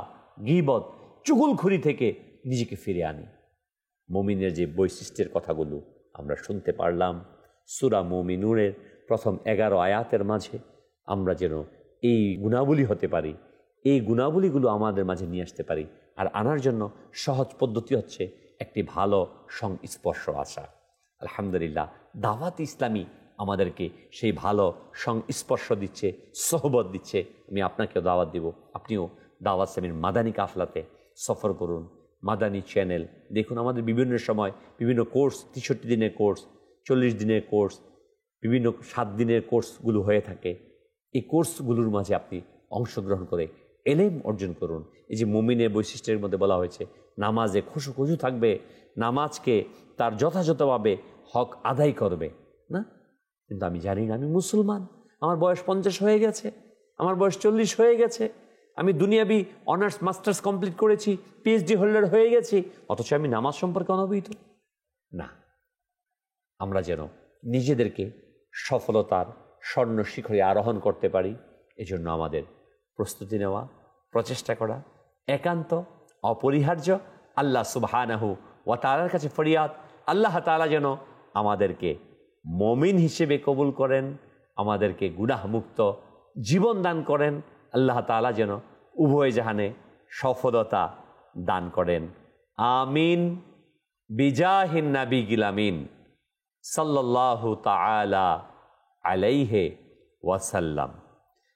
Speaker 2: গীবত, চুগলখুরি থেকে নিজেকে ফিরে আনি। মুমিনের যে বৈশিষ্ট্যের কথাগুলো আমরা শুনতে পারলাম সূরা মুমিনুনের প্রথম 11 আয়াতের মাঝে, আমরা যেন এই গুণাবলী হতে পারি, এই গুণাবলীগুলো আমাদের মাঝে নিয়ে আসতে পারি। আর আনার জন্য সহজ পদ্ধতি হচ্ছে একটি ভালো সংস্পর্শ আসা। আলহামদুলিল্লাহ, দাওয়াত ইসলামী আমাদেরকে সেই ভালো সংস্পর্শ দিচ্ছে, সোহবত দিচ্ছে। আমি আপনাকেও দাওয়াত দিব, আপনিও দাওয়াত ইসলামীর মাদানী কাফলাতে সফর করুন। মাদানী চ্যানেল দেখুন, আমাদের বিভিন্ন সময় বিভিন্ন কোর্স, 63 দিনের কোর্স, 40 দিনের কোর্স, বিভিন্ন 7 দিনের কোর্সগুলো হয়ে থাকে। এই কোর্সগুলোর মাঝে আপনি অংশগ্রহণ করে এলেম অর্জন করুন। এই যে মুমিনের বৈশিষ্ট্যের মধ্যে বলা হয়েছে, নামাজে খুশু থাকবে, নামাজকে তার যথাযথভাবে হক আদায় করবে না। কিন্তু আমি জানি না, আমি মুসলমান, আমার বয়স 50 হয়ে গেছে, আমার বয়স 40 হয়ে গেছে, আমি দুনিয়াবি অনার্স মাস্টার্স কমপ্লিট করেছি, পিএইচডি হোল্ডার হয়ে গেছি, অথচ আমি নামাজ সম্পর্কে অনভিহিত না। আমরা যেন নিজেদেরকে সফলতার স্বর্ণ শিখরে আরোহণ করতে পারি, এজন্য আমাদের প্রস্তুতি নেওয়া, প্রচেষ্টা করা একান্ত অপরিহার্য। আল্লাহ সুবহানাহু ওয়া তাআলার কাছে ফরিয়াদ, আল্লাহ তাআলা যেন আমাদেরকে মুমিন হিসেবে কবুল করেন, আমাদেরকে গুনাহমুক্ত জীবন দান করেন। আল্লাহ তাআলা যেন উভয় জাহানে সফলতা দান করেন। আমিন বিজাহিন নবী গিলামিন সাল্লাল্লাহু তাআলা আলাইহি ওয়াসাল্লাম।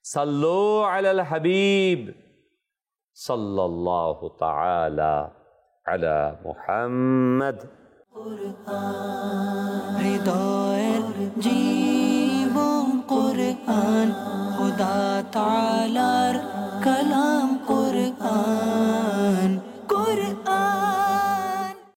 Speaker 2: সাল্লু আলাল হাবিব সাল্লাল্লাহু তাআলা আলা মুহাম্মদ।
Speaker 1: হৃদয়ের জীবন কুরআন, খোদা তাআলার কালাম